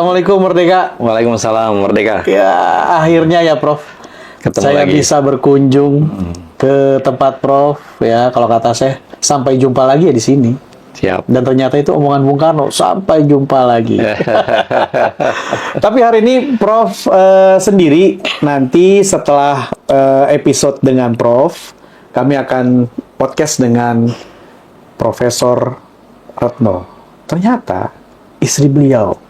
Assalamualaikum Merdeka. Waalaikumsalam Merdeka. Ya, akhirnya ya Prof. Ketemu saya lagi. bisa berkunjung ke tempat Prof. Ya, kalau kata saya, sampai jumpa lagi ya di sini. Siap. Dan ternyata itu omongan Bung Karno, sampai jumpa lagi. Tapi hari ini Prof sendiri, nanti setelah episode dengan Prof, kami akan podcast dengan Profesor Retno. Ternyata istri beliau.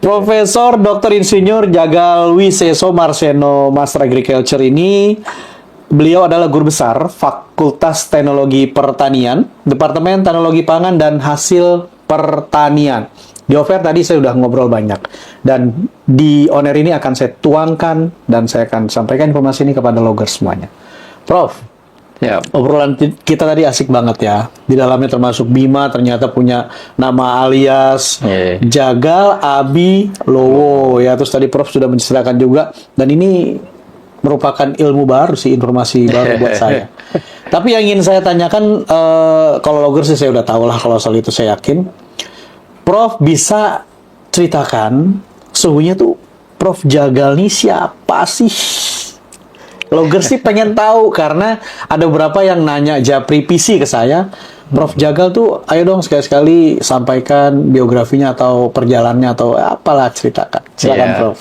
Profesor Dr. Insinyur Jagal Wiseso Marseno Master Agriculture ini, beliau adalah guru besar Fakultas Teknologi Pertanian, Departemen Teknologi Pangan dan Hasil Pertanian. Di offer tadi saya sudah ngobrol banyak, dan di on air ini akan saya tuangkan dan saya akan sampaikan informasi ini kepada logger semuanya. Prof, Ya. obrolan kita tadi asik banget ya. Di dalamnya termasuk Bima ternyata punya nama alias Jagal Abi Lowo ya. Terus tadi Prof sudah menceritakan juga, dan ini merupakan ilmu baru sih, informasi baru buat saya. Tapi yang ingin saya tanyakan, kalau logger sih saya udah tahu lah, kalau soal itu saya yakin. Prof bisa ceritakan sesungguhnya tuh Prof Jagal nih siapa sih? Logger sih pengen tahu, karena ada beberapa yang nanya Japri PC ke saya, Prof Jagal tuh ayo dong sekali-sekali sampaikan biografinya atau perjalanannya atau apalah, ceritakan. Silakan Prof.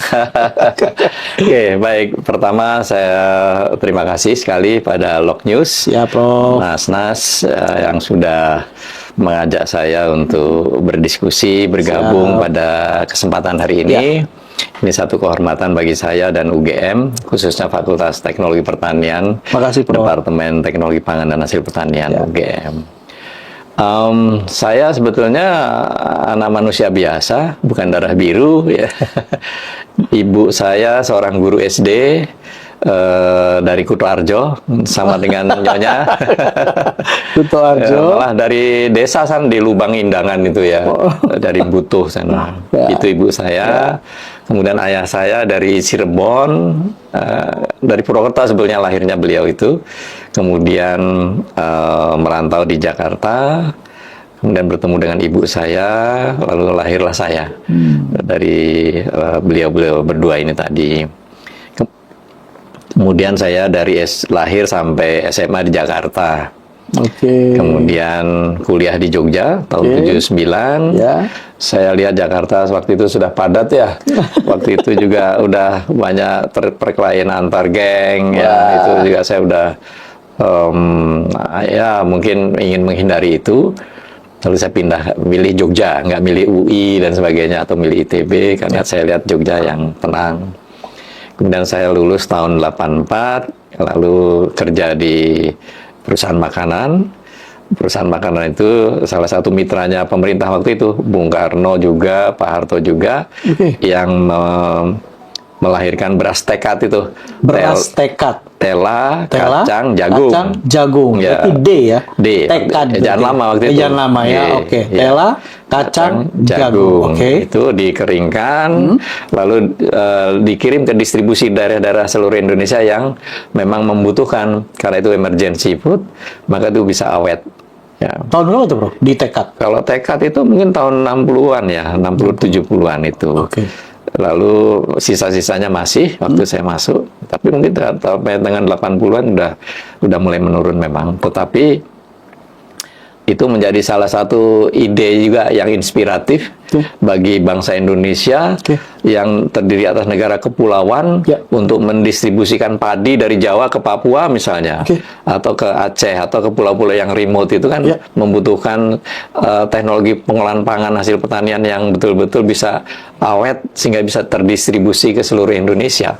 Oke, baik. Pertama saya terima kasih sekali pada Log News. Ya Prof. Mas Nas yang sudah mengajak saya untuk berdiskusi, bergabung pada kesempatan hari ini. Ya. Ini satu kehormatan bagi saya dan UGM, khususnya Fakultas Teknologi Pertanian, Makasih, Prof. Departemen Teknologi Pangan dan Hasil Pertanian, Ya. UGM. Saya sebetulnya anak manusia biasa, bukan darah biru. Ya. Ibu saya seorang guru SD dari Kutoarjo, sama dengan Nyonya. Kutoarjo. Malah dari desa san di Lubang Indangan itu ya, dari Butuh sana. Ya. Itu ibu saya. Kemudian ayah saya dari Cirebon, dari Purwokerto sebetulnya lahirnya beliau itu. Kemudian merantau di Jakarta. Kemudian bertemu dengan ibu saya, lalu lahirlah saya dari beliau-beliau berdua ini tadi. Kemudian saya dari lahir sampai SMA di Jakarta. Oke. Kemudian kuliah di Jogja tahun 79. Ya. Saya lihat Jakarta waktu itu sudah padat ya. Waktu itu juga udah banyak perkelahian antar geng. Ya, itu juga saya udah ya mungkin ingin menghindari itu. Lalu saya pindah milih Jogja, nggak milih UI dan sebagainya atau milih ITB, karena saya lihat Jogja yang tenang. Kemudian saya lulus tahun 84, lalu kerja di perusahaan makanan. Perusahaan makanan itu salah satu mitranya pemerintah waktu itu, Bung Karno juga, Pak Harto juga, yang melahirkan beras tekad itu. Beras tekad. Tela, kacang, jagung. Kacang, jagung. Ya. Berarti D ya? D. Tekad. Ejaan lama waktu itu. Ejaan lama ya, D. oke. Ya. Tela, kacang, jagung. Oke. Itu dikeringkan, lalu dikirim ke distribusi daerah-daerah seluruh Indonesia yang memang membutuhkan, karena itu emergency food, maka itu bisa awet. Ya. Tahun berapa tuh Bro? Di tekad? Kalau tekad itu mungkin tahun 60-an ya, 60-70-an itu. Oke. Lalu sisa-sisanya masih waktu saya masuk, tapi mungkin sampai dengan 80-an udah mulai menurun memang. Tetapi itu menjadi salah satu ide juga yang inspiratif bagi bangsa Indonesia yang terdiri atas negara kepulauan untuk mendistribusikan padi dari Jawa ke Papua misalnya, atau ke Aceh atau ke pulau-pulau yang remote itu kan membutuhkan teknologi pengolahan pangan hasil pertanian yang betul-betul bisa awet sehingga bisa terdistribusi ke seluruh Indonesia.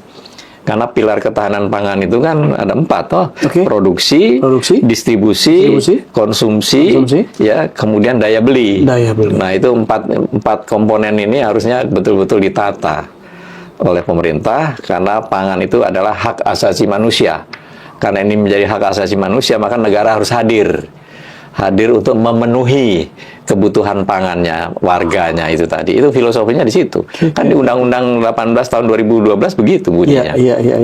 Karena pilar ketahanan pangan itu kan ada 4 toh, produksi, distribusi, konsumsi, ya, kemudian daya beli. Nah itu empat komponen ini harusnya betul-betul ditata oleh pemerintah, karena pangan itu adalah hak asasi manusia. Karena ini menjadi hak asasi manusia, maka negara harus hadir untuk memenuhi kebutuhan pangannya, warganya itu tadi. Itu filosofinya di situ. Kan di Undang-Undang 18 tahun 2012 begitu bunyinya.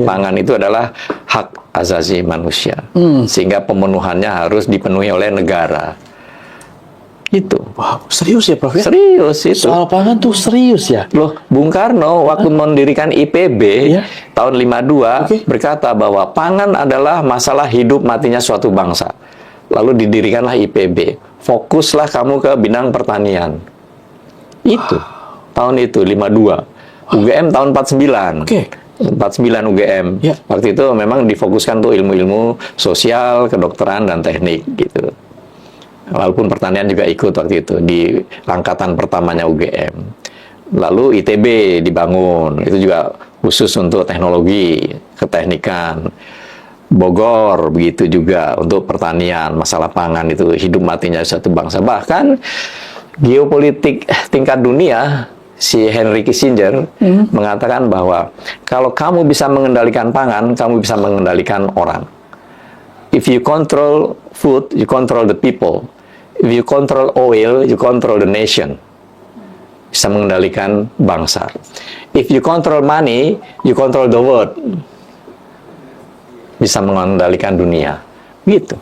Pangan itu adalah hak asasi manusia. Sehingga pemenuhannya harus dipenuhi oleh negara. Itu. Wow, serius ya Prof ya? Serius itu. Soal pangan tuh serius ya? Loh, Bung Karno waktu mendirikan IPB Iya. tahun 52 Oke. berkata bahwa pangan adalah masalah hidup matinya suatu bangsa. Lalu didirikanlah IPB. Fokuslah kamu ke bidang pertanian. Itu. Tahun itu 52. UGM tahun 49. Oke. 49 UGM. Ya. Waktu itu memang difokuskan tuh ilmu-ilmu sosial, kedokteran dan teknik gitu. Walaupun pertanian juga ikut waktu itu di angkatan pertamanya UGM. Lalu ITB dibangun, itu juga khusus untuk teknologi, keteknikan. Bogor begitu juga untuk pertanian, masalah pangan itu hidup matinya satu bangsa. Bahkan geopolitik tingkat dunia, si Henry Kissinger mengatakan bahwa kalau kamu bisa mengendalikan pangan, kamu bisa mengendalikan orang. If you control food, you control the people. If you control oil, you control the nation. Bisa mengendalikan bangsa. If you control money, you control the world. Bisa mengendalikan dunia. Gitu.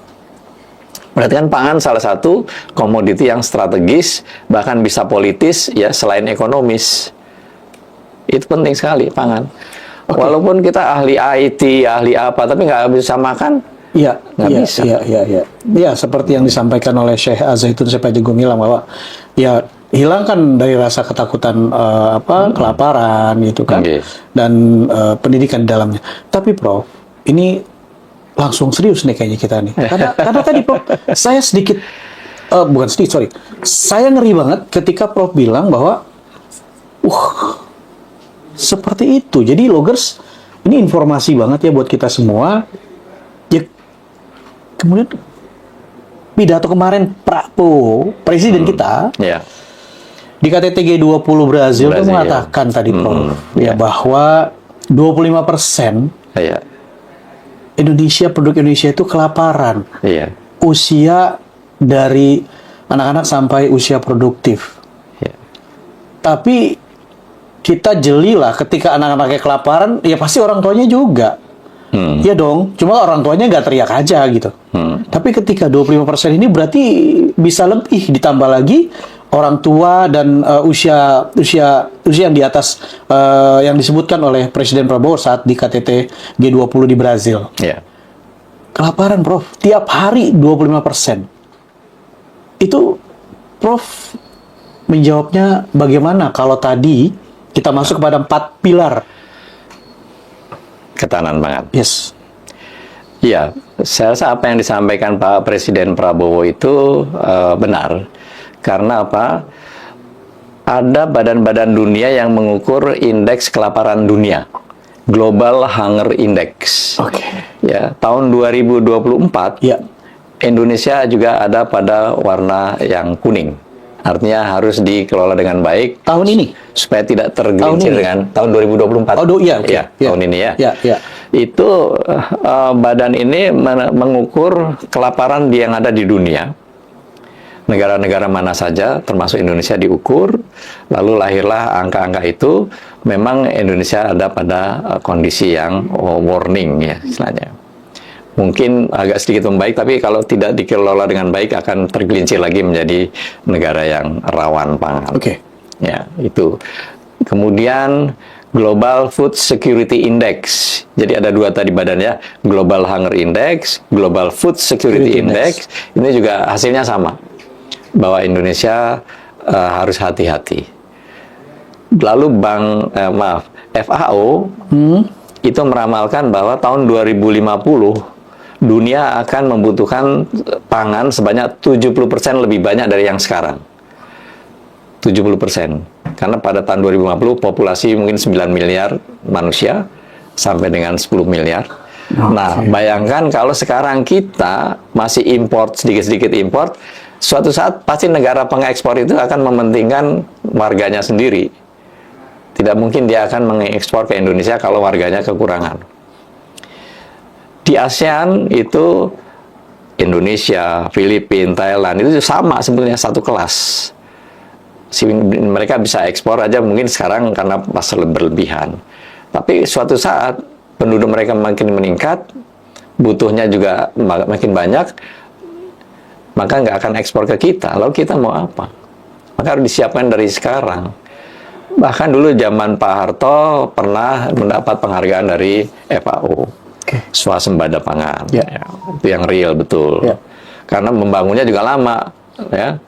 Berarti kan pangan salah satu komoditi yang strategis, bahkan bisa politis, ya selain ekonomis. Itu penting sekali, pangan. Walaupun kita ahli IT, ahli apa, tapi nggak bisa makan, Iya, nggak iya, bisa. iya. Ya, seperti yang disampaikan oleh Syekh Al-Zaitun saya juga bilang bahwa ya hilangkan dari rasa ketakutan kelaparan gitu kan, Oke. dan pendidikan di dalamnya. Tapi Prof, ini langsung serius nih kayaknya kita nih. Karena tadi Prof, saya sedikit bukan sedikit, sorry. Saya ngeri banget ketika Prof bilang bahwa seperti itu. Jadi loggers, ini informasi banget ya buat kita semua. Ya, kemudian pidato kemarin Prabowo, presiden kita, Ya. di KTT G20 Brazil itu Brazil. mengatakan tadi Prof, ya ya. bahwa 25% Iya. Indonesia, penduduk Indonesia itu kelaparan. Iya. Usia dari anak-anak sampai usia produktif. Iya. Tapi kita jelilah ketika anak-anaknya kelaparan, ya pasti orang tuanya juga. Iya dong, cuma orang tuanya nggak teriak aja gitu. Tapi ketika 25% ini berarti bisa lebih, ditambah lagi orang tua dan usia yang di atas yang disebutkan oleh Presiden Prabowo saat di KTT G20 di Brazil. Iya. Kelaparan, Prof. Tiap hari 25%. Itu, Prof, menjawabnya bagaimana kalau tadi kita masuk kepada 4 pilar? Ketahanan pangan. Yes. Iya, saya rasa apa yang disampaikan Pak Presiden Prabowo itu benar. Karena apa? Ada badan-badan dunia yang mengukur indeks kelaparan dunia. Global Hunger Index. Oke. Ya, tahun 2024 Ya. Indonesia juga ada pada warna yang kuning. Artinya harus dikelola dengan baik Tahun ini? supaya tidak tergelincir Tahun ini? dengan tahun 2024. Iya, oke. Ya, Ya. tahun ini ya. Ya. Itu badan ini mengukur kelaparan yang ada di dunia. Negara-negara mana saja, termasuk Indonesia diukur, lalu lahirlah angka-angka itu. Memang Indonesia ada pada kondisi yang warning ya istilahnya. Mungkin agak sedikit membaik, tapi kalau tidak dikelola dengan baik akan tergelincir lagi menjadi negara yang rawan pangan. Oke. Ya, itu. Kemudian Global Food Security Index. Jadi ada dua tadi badannya, Global Hunger Index, Global Food Security Index. Ini juga hasilnya sama, bahwa Indonesia harus hati-hati. Lalu FAO itu meramalkan bahwa tahun 2050 dunia akan membutuhkan pangan sebanyak 70% lebih banyak dari yang sekarang. 70%. Karena pada tahun 2050 populasi mungkin 9 miliar manusia sampai dengan 10 miliar. Nah, bayangkan kalau sekarang kita masih import, sedikit-sedikit import, suatu saat pasti negara pengekspor itu akan mementingkan warganya sendiri. Tidak mungkin dia akan mengekspor ke Indonesia kalau warganya kekurangan. Di ASEAN itu Indonesia, Filipina, Thailand itu sama sebetulnya satu kelas. Mereka bisa ekspor aja mungkin sekarang karena pasar berlebihan. Tapi suatu saat penduduk mereka makin meningkat, butuhnya juga makin banyak, maka nggak akan ekspor ke kita. Lalu kita mau apa? Maka harus disiapkan dari sekarang. Bahkan dulu zaman Pak Harto pernah mendapat penghargaan dari FAO, swasembada pangan. Ya. Ya, itu yang real betul. Ya. Karena membangunnya juga lama, ya.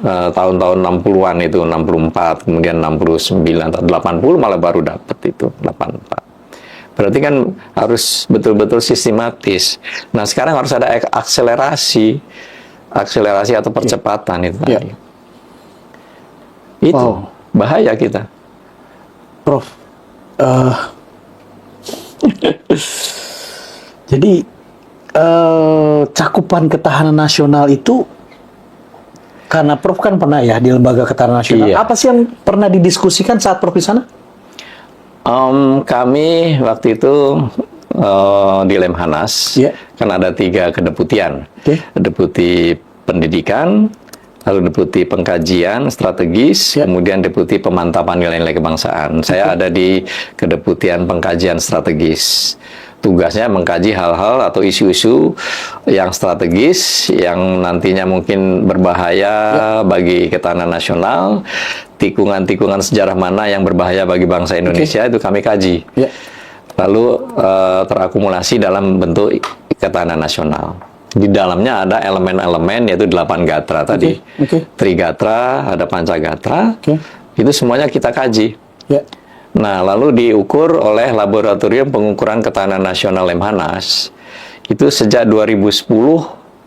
Tahun-tahun 60-an itu, 64, kemudian 69, 80 malah baru dapat itu, 84. Berarti kan harus betul-betul sistematis. Nah, sekarang harus ada akselerasi atau percepatan itu tadi. Itu bahaya kita. Prof, jadi cakupan ketahanan nasional itu, karena Prof kan pernah ya di Lembaga Ketahanan Nasional. Iya. Apa sih yang pernah didiskusikan saat Prof di sana? Kami waktu itu di Lemhanas, kan ada 3 kedeputian. Deputi pendidikan, lalu deputi pengkajian strategis, kemudian deputi pemantapan nilai-nilai kebangsaan. Saya ada di kedeputian pengkajian strategis. Tugasnya mengkaji hal-hal atau isu-isu yang strategis, yang nantinya mungkin berbahaya bagi ketahanan nasional, tikungan-tikungan sejarah mana yang berbahaya bagi bangsa Indonesia, itu kami kaji. Lalu terakumulasi dalam bentuk ketahanan nasional. Di dalamnya ada elemen-elemen, yaitu 8 gatra tadi. Trigatra, ada pancagatra, itu semuanya kita kaji. Nah, lalu diukur oleh Laboratorium Pengukuran Ketahanan Nasional Lemhanas. Itu sejak 2010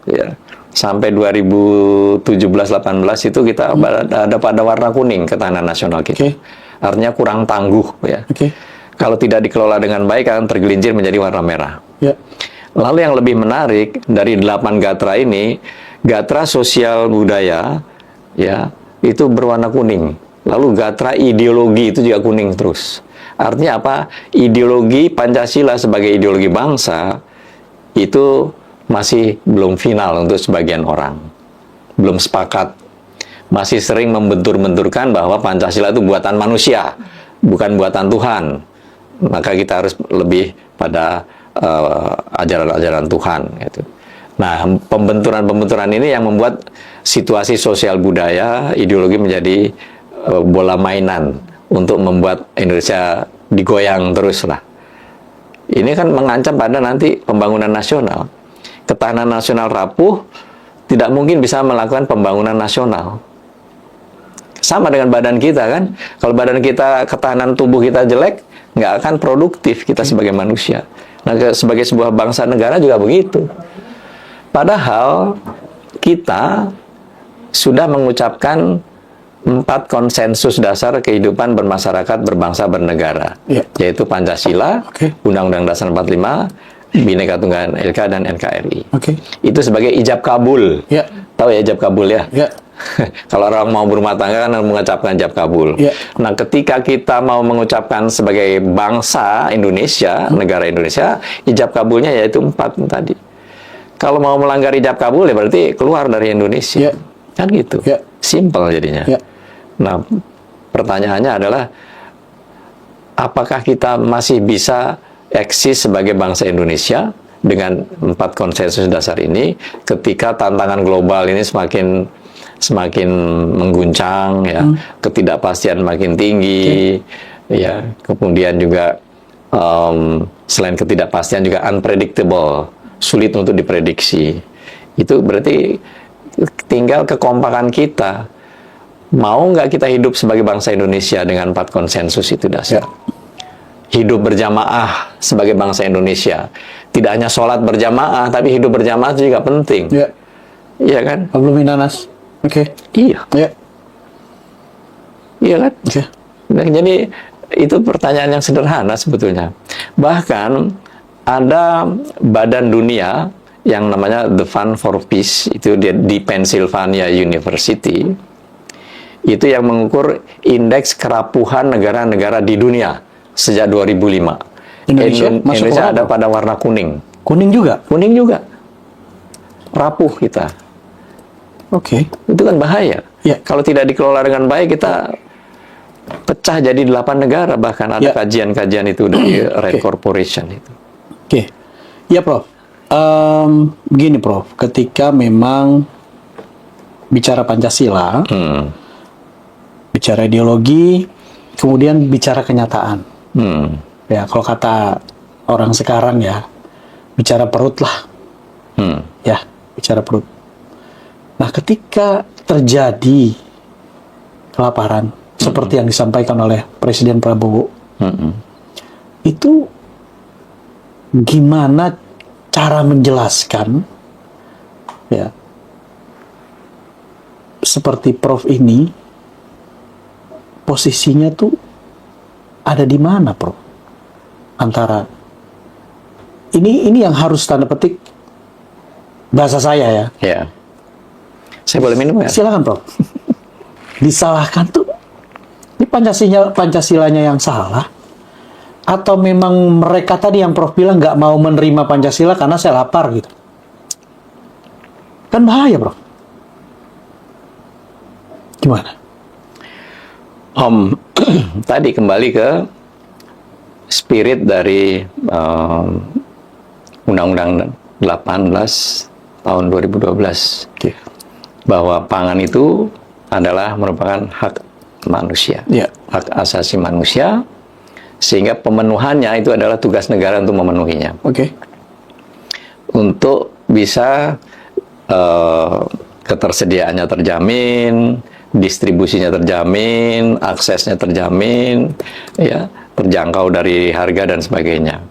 ya, sampai 2017-18 itu kita ada pada warna kuning ketahanan nasional kita. Artinya kurang tangguh ya. Kalau tidak dikelola dengan baik akan tergelincir menjadi warna merah. Lalu yang lebih menarik dari 8 gatra ini, gatra sosial budaya ya, itu berwarna kuning. Lalu gatra ideologi itu juga kuning terus. Artinya apa? Ideologi Pancasila sebagai ideologi bangsa itu masih belum final untuk sebagian orang. Belum sepakat. Masih sering membentur-benturkan bahwa Pancasila itu buatan manusia, bukan buatan Tuhan. Maka kita harus lebih pada ajaran-ajaran Tuhan gitu. Nah, pembenturan-pembenturan ini yang membuat situasi sosial budaya, ideologi menjadi bola mainan untuk membuat Indonesia digoyang terus lah. Ini kan mengancam pada nanti pembangunan nasional. Ketahanan nasional rapuh, tidak mungkin bisa melakukan pembangunan nasional. Sama dengan badan kita kan. Kalau badan kita, ketahanan tubuh kita jelek, nggak akan produktif kita sebagai manusia. Nah, sebagai sebuah bangsa negara juga begitu. Padahal kita sudah mengucapkan 4 konsensus dasar kehidupan bermasyarakat, berbangsa, bernegara, yaitu Pancasila, Undang-Undang Dasar 45, Bhinneka Tunggal Ika, dan NKRI. Itu sebagai ijab kabul. Tahu ya ijab kabul ya? Kalau orang mau berumah tangga kan mengucapkan ijab kabul. Nah, ketika kita mau mengucapkan sebagai bangsa Indonesia, negara Indonesia, ijab kabulnya yaitu 4 tadi. Kalau mau melanggar ijab kabul ya berarti keluar dari Indonesia. Kan gitu. Simple jadinya. Nah, pertanyaannya adalah apakah kita masih bisa eksis sebagai bangsa Indonesia dengan 4 konsensus dasar ini ketika tantangan global ini semakin mengguncang ya, ketidakpastian makin tinggi ya, kemudian juga selain ketidakpastian juga unpredictable, sulit untuk diprediksi. Itu berarti tinggal kekompakan kita. Mau nggak kita hidup sebagai bangsa Indonesia dengan 4 konsensus itu dasar? Hidup berjamaah sebagai bangsa Indonesia. Tidak hanya sholat berjamaah, tapi hidup berjamaah itu juga penting. Iya kan? Belum Nanas. Iya. Iya kan? Nah, jadi itu pertanyaan yang sederhana sebetulnya. Bahkan ada badan dunia yang namanya The Fund for Peace, itu di Pennsylvania University, itu yang mengukur indeks kerapuhan negara-negara di dunia sejak 2005. Indonesia ada pada warna kuning. Kuning juga? Kuning juga. Rapuh kita. Itu kan bahaya. Kalau tidak dikelola dengan baik, kita pecah jadi 8 negara. Bahkan ada kajian-kajian itu dari Red Corporation itu. Ya, Prof. Begini, Prof. Ketika memang bicara Pancasila, Hmm. bicara ideologi, kemudian bicara kenyataan. Hmm. Ya, kalau kata orang sekarang ya, bicara perut lah. Hmm. Ya, bicara perut. Nah, ketika terjadi kelaparan, seperti yang disampaikan oleh Presiden Prabowo, Hmm. itu gimana cara menjelaskan, ya, seperti Prof ini, posisinya tuh ada di mana, Prof? Antara ini yang harus tanda petik bahasa saya ya. Ya. Saya boleh minum ya? Silakan, Prof. Disalahkan tuh ini Pancasilanya yang salah, atau memang mereka tadi yang Prof bilang nggak mau menerima Pancasila karena saya lapar gitu. Kan bahaya, Prof. Gimana? Tadi kembali ke spirit dari Undang-Undang 18 tahun 2012. Oke. Bahwa pangan itu adalah merupakan hak manusia, Ya. hak asasi manusia, sehingga pemenuhannya itu adalah tugas negara untuk memenuhinya. Oke. Untuk bisa ketersediaannya terjamin, distribusinya terjamin, aksesnya terjamin, ya, terjangkau dari harga dan sebagainya.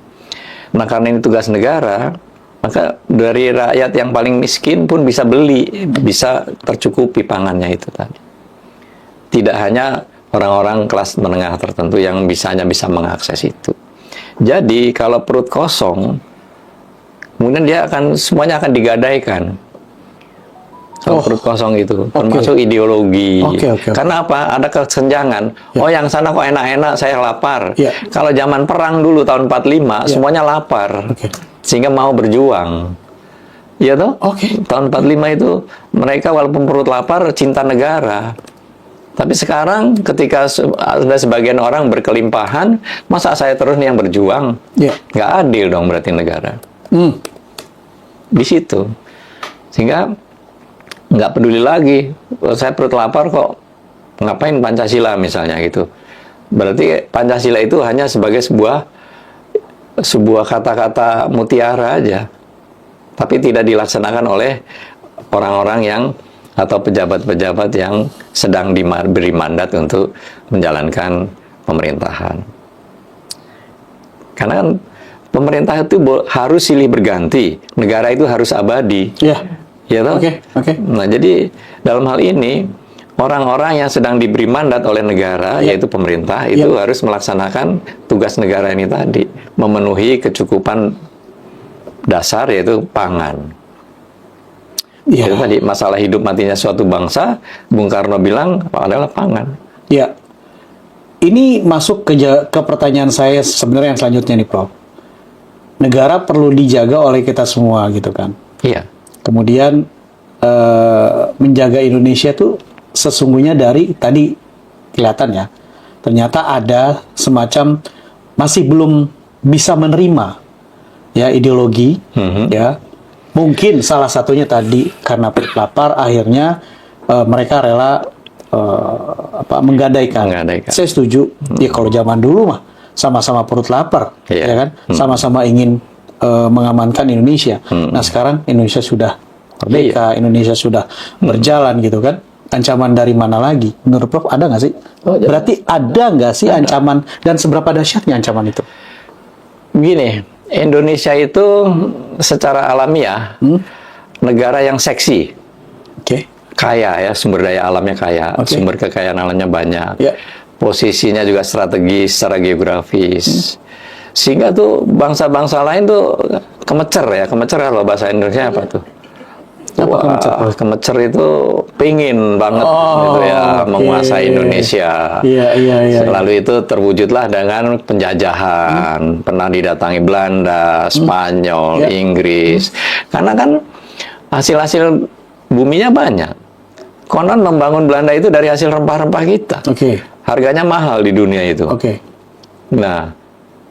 Nah, karena ini tugas negara, maka dari rakyat yang paling miskin pun bisa beli, bisa tercukupi pangannya itu tadi. Tidak hanya orang-orang kelas menengah tertentu yang hanya bisa mengakses itu. Jadi kalau perut kosong, kemudian semuanya akan digadaikan. Soal perut kosong itu, termasuk ideologi. Oke. Karena apa? Ada kesenjangan. Ya. Oh, yang sana kok enak-enak, saya lapar. Ya. Kalau zaman perang dulu tahun 45, semuanya lapar. Oke. Sehingga mau berjuang. Iya toh? Oke. Tahun 45 itu mereka walaupun perut lapar, cinta negara. Tapi sekarang ketika ada sebagian orang berkelimpahan, masa saya terus nih yang berjuang? Ya. Nggak adil dong berarti negara. Di situ. Sehingga nggak peduli lagi, saya perut lapar kok, ngapain Pancasila misalnya gitu. Berarti Pancasila itu hanya sebagai sebuah kata-kata mutiara aja, tapi tidak dilaksanakan oleh orang-orang yang atau pejabat-pejabat yang sedang diberi mandat untuk menjalankan pemerintahan. Karena kan pemerintah itu harus silih berganti, negara itu harus abadi. Ya. Ya toh? Oke. Nah, jadi dalam hal ini orang-orang yang sedang diberi mandat oleh negara, yaitu pemerintah, itu harus melaksanakan tugas negara ini tadi, memenuhi kecukupan dasar yaitu pangan. Ya. Itu tadi masalah hidup matinya suatu bangsa, Bung Karno bilang adalah pangan. Ya. Ini masuk ke pertanyaan saya sebenarnya yang selanjutnya nih, Prof. Negara perlu dijaga oleh kita semua gitu kan. Iya. Kemudian menjaga Indonesia tuh sesungguhnya dari tadi kelihatan ya, ternyata ada semacam masih belum bisa menerima ya ideologi, ya mungkin salah satunya tadi karena perut lapar akhirnya mereka rela menggadaikan. Saya setuju. Ya kalau zaman dulu mah sama-sama perut lapar, ya kan, sama-sama ingin mengamankan Indonesia. Nah sekarang Indonesia sudah merdeka, Indonesia sudah berjalan gitu kan. Ancaman dari mana lagi? Menurut Prof ada nggak sih? Berarti ada nggak sih ancaman dan seberapa dahsyatnya ancaman itu? Begini, Indonesia itu secara alamiah negara yang seksi, kaya ya, sumber daya alamnya kaya, sumber kekayaan alamnya banyak, posisinya juga strategis secara geografis. Sehingga tuh bangsa-bangsa lain tuh kemecer kalau bahasa Indonesia apa tuh? Kemecer itu pingin banget gitu ya menguasai Indonesia. Lalu itu terwujudlah dengan penjajahan, pernah didatangi Belanda, Spanyol, Inggris. Karena kan hasil-hasil buminya banyak. Konon membangun Belanda itu dari hasil rempah-rempah kita. Harganya mahal di dunia itu. Nah,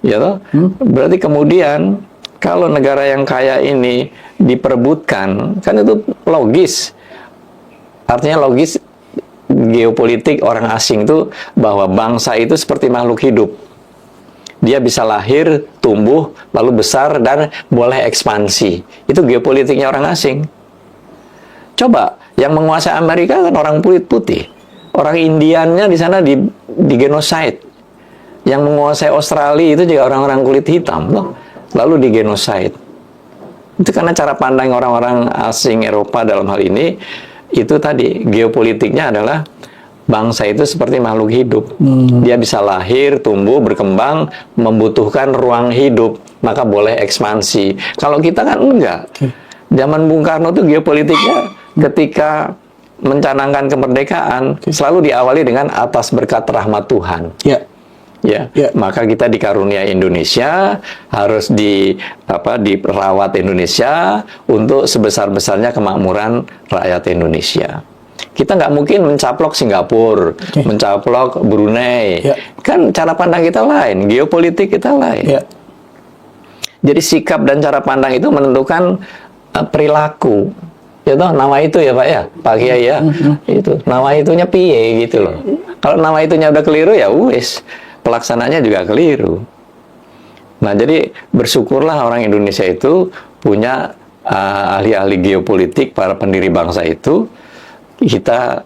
ya toh? Berarti kemudian kalau negara yang kaya ini diperebutkan, kan itu logis. Artinya logis geopolitik orang asing itu bahwa bangsa itu seperti makhluk hidup. Dia bisa lahir, tumbuh, lalu besar, dan boleh ekspansi. Itu geopolitiknya orang asing. Coba, yang menguasai Amerika kan orang kulit putih. Orang Indiannya di sana di genocide. Yang menguasai Australia itu juga orang-orang kulit hitam, loh. Lalu di genocide. Itu karena cara pandang orang-orang asing Eropa dalam hal ini, itu tadi, geopolitiknya adalah bangsa itu seperti makhluk hidup. Dia bisa lahir, tumbuh, berkembang, membutuhkan ruang hidup, maka boleh ekspansi. Kalau kita kan enggak. Zaman Bung Karno itu geopolitiknya ketika mencanangkan kemerdekaan selalu diawali dengan atas berkat rahmat Tuhan. Ya, maka kita dikarunia Indonesia, harus diperawat Indonesia untuk sebesar-besarnya kemakmuran rakyat Indonesia. Kita nggak mungkin mencaplok Singapura, mencaplok Brunei. Kan cara pandang kita lain, geopolitik kita lain. Jadi sikap dan cara pandang itu menentukan perilaku. Ya toh, nama itu ya Pak ya, Pak Kiai ya. Itu nama itunya piye gitu loh. Kalau nama itunya udah keliru ya wis, pelaksananya juga keliru. Nah, jadi bersyukurlah orang Indonesia itu punya ahli-ahli geopolitik, para pendiri bangsa itu. Kita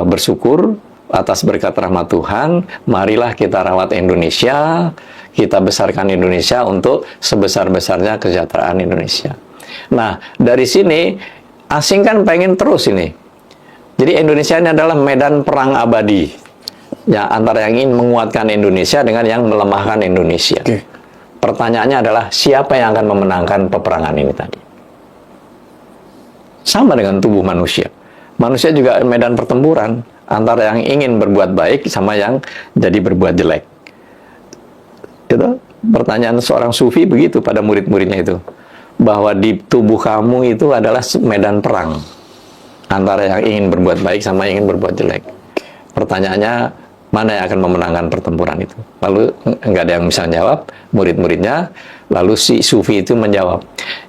bersyukur atas berkat rahmat Tuhan. Marilah kita rawat Indonesia, kita besarkan Indonesia untuk sebesar-besarnya kesejahteraan Indonesia. Nah, dari sini asing kan pengen terus ini. Jadi Indonesia ini adalah medan perang abadi, ya, antara yang ingin menguatkan Indonesia dengan yang melemahkan Indonesia. Pertanyaannya adalah siapa yang akan memenangkan peperangan ini tadi? Sama dengan tubuh manusia. Manusia juga medan pertempuran antara yang ingin berbuat baik sama yang jadi berbuat jelek. Itu pertanyaan seorang sufi begitu pada murid-muridnya itu. Bahwa di tubuh kamu itu adalah medan perang antara yang ingin berbuat baik sama yang ingin berbuat jelek. Pertanyaannya, mana yang akan memenangkan pertempuran itu? Lalu nggak ada yang bisa jawab, murid-muridnya. Lalu si sufi itu menjawab,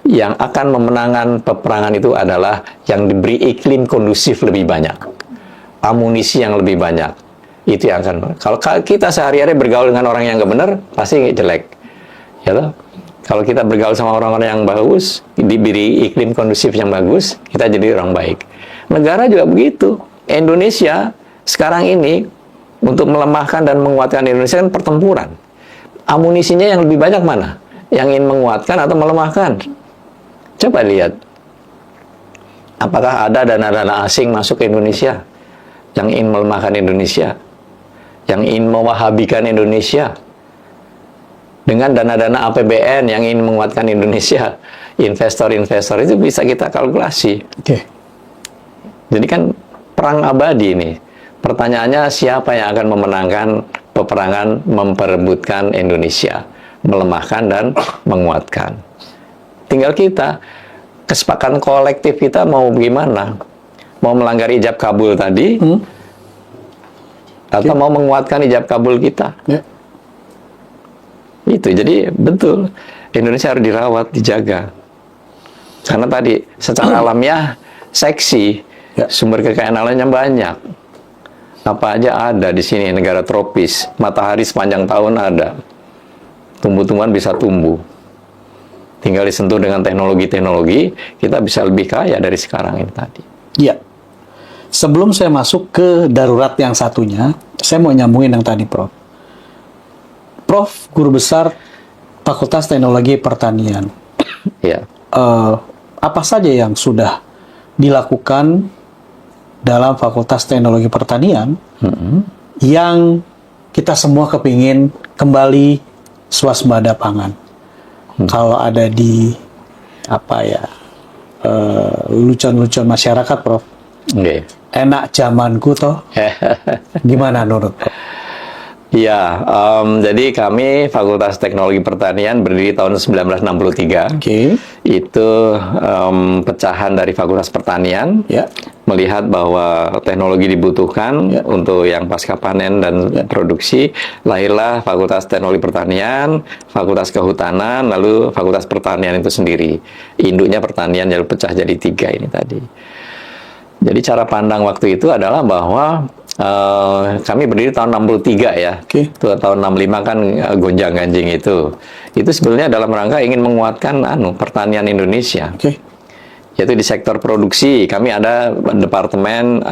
yang akan memenangkan peperangan itu adalah yang diberi iklim kondusif lebih banyak, amunisi yang lebih banyak. Itu yang akan. Kalau kita sehari-hari bergaul dengan orang yang nggak benar, pasti jelek. Ya toh? Kalau kita bergaul sama orang-orang yang bagus, diberi iklim kondusif yang bagus, kita jadi orang baik. Negara juga begitu. Indonesia sekarang ini untuk melemahkan dan menguatkan Indonesia kan pertempuran. Amunisinya yang lebih banyak mana? Yang ingin menguatkan atau melemahkan? Coba lihat. Apakah ada dana-dana asing masuk ke Indonesia yang ingin melemahkan Indonesia? Yang ingin mewahabikan Indonesia? Dengan dana-dana APBN yang ingin menguatkan Indonesia, investor-investor itu bisa kita kalkulasi. Jadi kan perang abadi ini. Pertanyaannya, siapa yang akan memenangkan peperangan memperebutkan Indonesia, melemahkan dan menguatkan? Tinggal kita, kesepakatan kolektif kita mau gimana? Mau melanggar ijab kabul tadi, atau mau menguatkan ijab kabul kita? Itu, jadi betul, Indonesia harus dirawat, dijaga. Karena tadi, secara alamiah, seksi, sumber kekayaan alamnya banyak. Apa aja ada di sini, negara tropis, matahari sepanjang tahun ada, tumbuh-tumbuhan bisa tumbuh. Tinggal disentuh dengan teknologi-teknologi, kita bisa lebih kaya dari sekarang ini tadi. Iya. Sebelum saya masuk ke darurat yang satunya, saya mau nyambungin yang tadi, Prof. Prof, guru besar Fakultas Teknologi Pertanian. Ya. Apa saja yang sudah dilakukan dalam Fakultas Teknologi Pertanian yang kita semua kepingin kembali swasembada pangan? Kalau ada di lucuan-lucuan masyarakat, Prof. Enak zamanku toh. Gimana menurut Prof? Ya, jadi kami Fakultas Teknologi Pertanian berdiri tahun 1963. Itu pecahan dari Fakultas Pertanian. melihat bahwa teknologi dibutuhkan untuk yang pasca panen dan produksi, lahirlah Fakultas Teknologi Pertanian, Fakultas Kehutanan, lalu Fakultas Pertanian itu sendiri. Induknya pertanian jadi pecah jadi 3 ini tadi. Jadi cara pandang waktu itu adalah bahwa kami berdiri tahun 63 ya. Itu tahun 65 kan gonjang-ganjing itu. Itu sebenarnya dalam rangka ingin menguatkan pertanian Indonesia. Yaitu di sektor produksi, kami ada departemen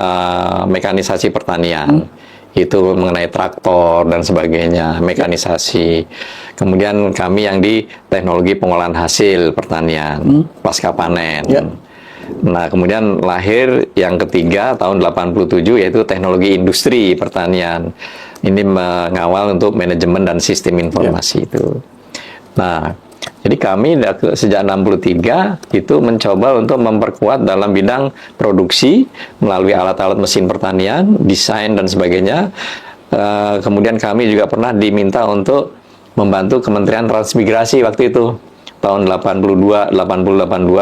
mekanisasi pertanian. Itu mengenai traktor dan sebagainya, mekanisasi. Kemudian kami yang di teknologi pengolahan hasil pertanian, pasca panen. Nah, kemudian lahir yang ketiga tahun 87 yaitu teknologi industri pertanian. Ini mengawal untuk manajemen dan sistem informasi itu. Nah, jadi kami sejak 63 itu mencoba untuk memperkuat dalam bidang produksi melalui alat-alat mesin pertanian, desain dan sebagainya. Kemudian kami juga pernah diminta untuk membantu Kementerian Transmigrasi waktu itu. Tahun 82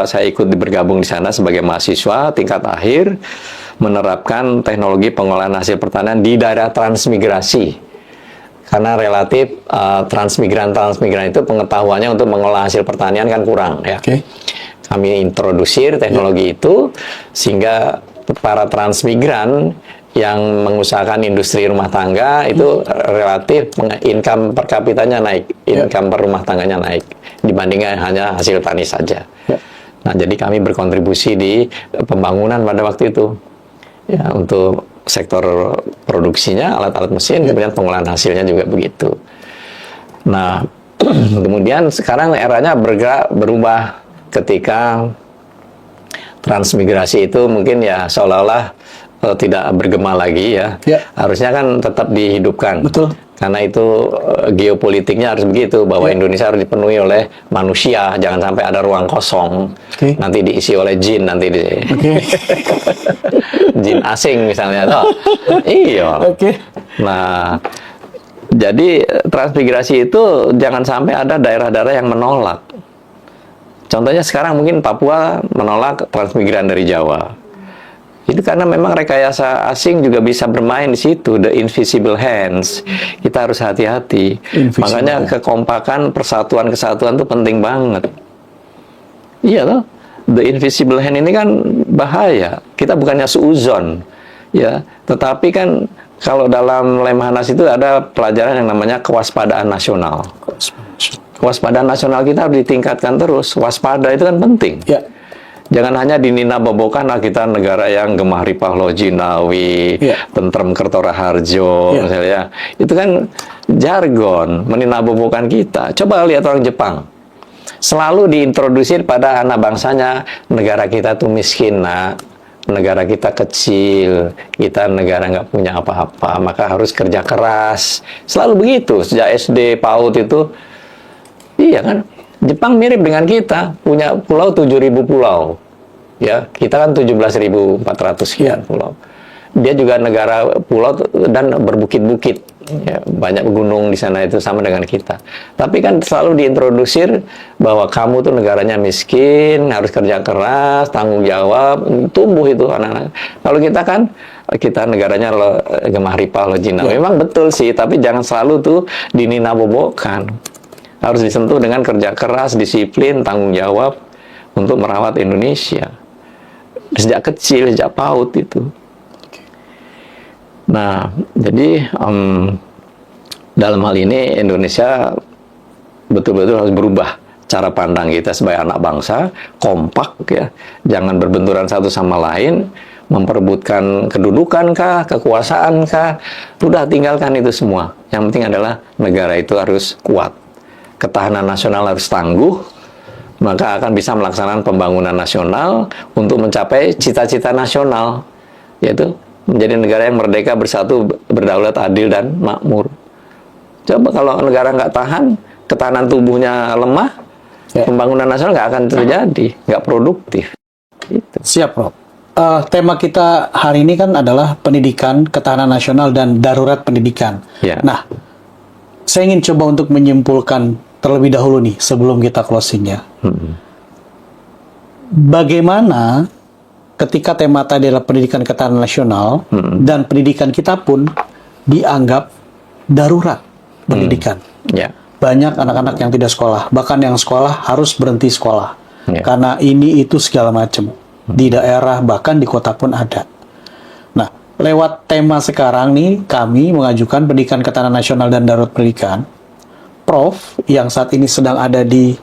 saya ikut bergabung di sana sebagai mahasiswa tingkat akhir menerapkan teknologi pengolahan hasil pertanian di daerah transmigrasi. Karena relatif transmigran itu pengetahuannya untuk mengolah hasil pertanian kan kurang ya. Kami introdusir teknologi itu sehingga para transmigran yang mengusahakan industri rumah tangga itu relatif income per kapitanya naik, income per rumah tangganya naik dibandingkan hanya hasil tani saja. Nah, jadi kami berkontribusi di pembangunan pada waktu itu ya, untuk sektor produksinya alat-alat mesin, kemudian pengolahan hasilnya juga begitu. Nah, kemudian sekarang eranya berubah ketika transmigrasi itu mungkin ya seolah-olah tidak bergema lagi ya. Harusnya kan tetap dihidupkan. Betul. Karena itu geopolitiknya harus begitu, bahwa Indonesia harus dipenuhi oleh manusia, jangan sampai ada ruang kosong. Nanti diisi oleh jin, nanti jin asing misalnya. Iya. Nah, jadi transmigrasi itu jangan sampai ada daerah-daerah yang menolak. Contohnya sekarang mungkin Papua menolak transmigran dari Jawa. Itu karena memang rekayasa asing juga bisa bermain di situ, the invisible hands. Kita harus hati-hati. Makanya kekompakan, persatuan, kesatuan itu penting banget. Iya loh, the invisible hand ini kan bahaya. Kita bukannya suuzon, ya, tetapi kan kalau dalam Lemhanas itu ada pelajaran yang namanya kewaspadaan nasional. Kewaspadaan nasional kita harus ditingkatkan terus. Waspada itu kan penting. Jangan hanya dinina-bobokan, kita negara yang gemah ripah Lojinawi, tentrem Kertoraharjo, misalnya. Itu kan jargon, menina-bobokan kita. Coba lihat orang Jepang. Selalu diintrodusir pada anak bangsanya, negara kita tuh miskin, nak. Negara kita kecil, kita negara nggak punya apa-apa, maka harus kerja keras. Selalu begitu, sejak SD, PAUD itu. Iya kan? Jepang mirip dengan kita, punya pulau 7.000 pulau. Ya, kita kan 17.400 sekian pulau. Dia juga negara pulau dan berbukit-bukit. Ya, banyak gunung di sana itu sama dengan kita. Tapi kan selalu diintrodusir bahwa kamu tuh negaranya miskin, harus kerja keras, tanggung jawab, tumbuh itu anak-anak. Kalau kita kan, kita negaranya gemah ripah Lojinawi. Memang betul sih, tapi jangan selalu tuh dinina-bobokan. Harus disentuh dengan kerja keras, disiplin, tanggung jawab untuk merawat Indonesia. Sejak kecil, sejak PAUD itu. Nah, jadi dalam hal ini Indonesia betul-betul harus berubah cara pandang kita sebagai anak bangsa, kompak ya, jangan berbenturan satu sama lain, memperebutkan kedudukan kah, kekuasaan kah, udah tinggalkan itu semua. Yang penting adalah negara itu harus kuat. Ketahanan nasional harus tangguh, maka akan bisa melaksanakan pembangunan nasional untuk mencapai cita-cita nasional, yaitu menjadi negara yang merdeka, bersatu, berdaulat, adil, dan makmur. Coba kalau negara nggak tahan, ketahanan tubuhnya lemah, pembangunan nasional nggak akan terjadi, nggak produktif. Gitu. Siap, Prof. Tema kita hari ini kan adalah pendidikan, ketahanan nasional, dan darurat pendidikan. Nah, saya ingin coba untuk menyimpulkan terlebih dahulu nih, sebelum kita closing ya. Bagaimana ketika tema tadi adalah pendidikan ketahanan nasional dan pendidikan kita pun dianggap darurat pendidikan. Ya. Banyak anak-anak yang tidak sekolah, bahkan yang sekolah harus berhenti sekolah karena ini itu segala macam di daerah, bahkan di kota pun ada. Nah, lewat tema sekarang nih, kami mengajukan pendidikan ketahanan nasional dan darurat pendidikan. Prof yang saat ini sedang ada di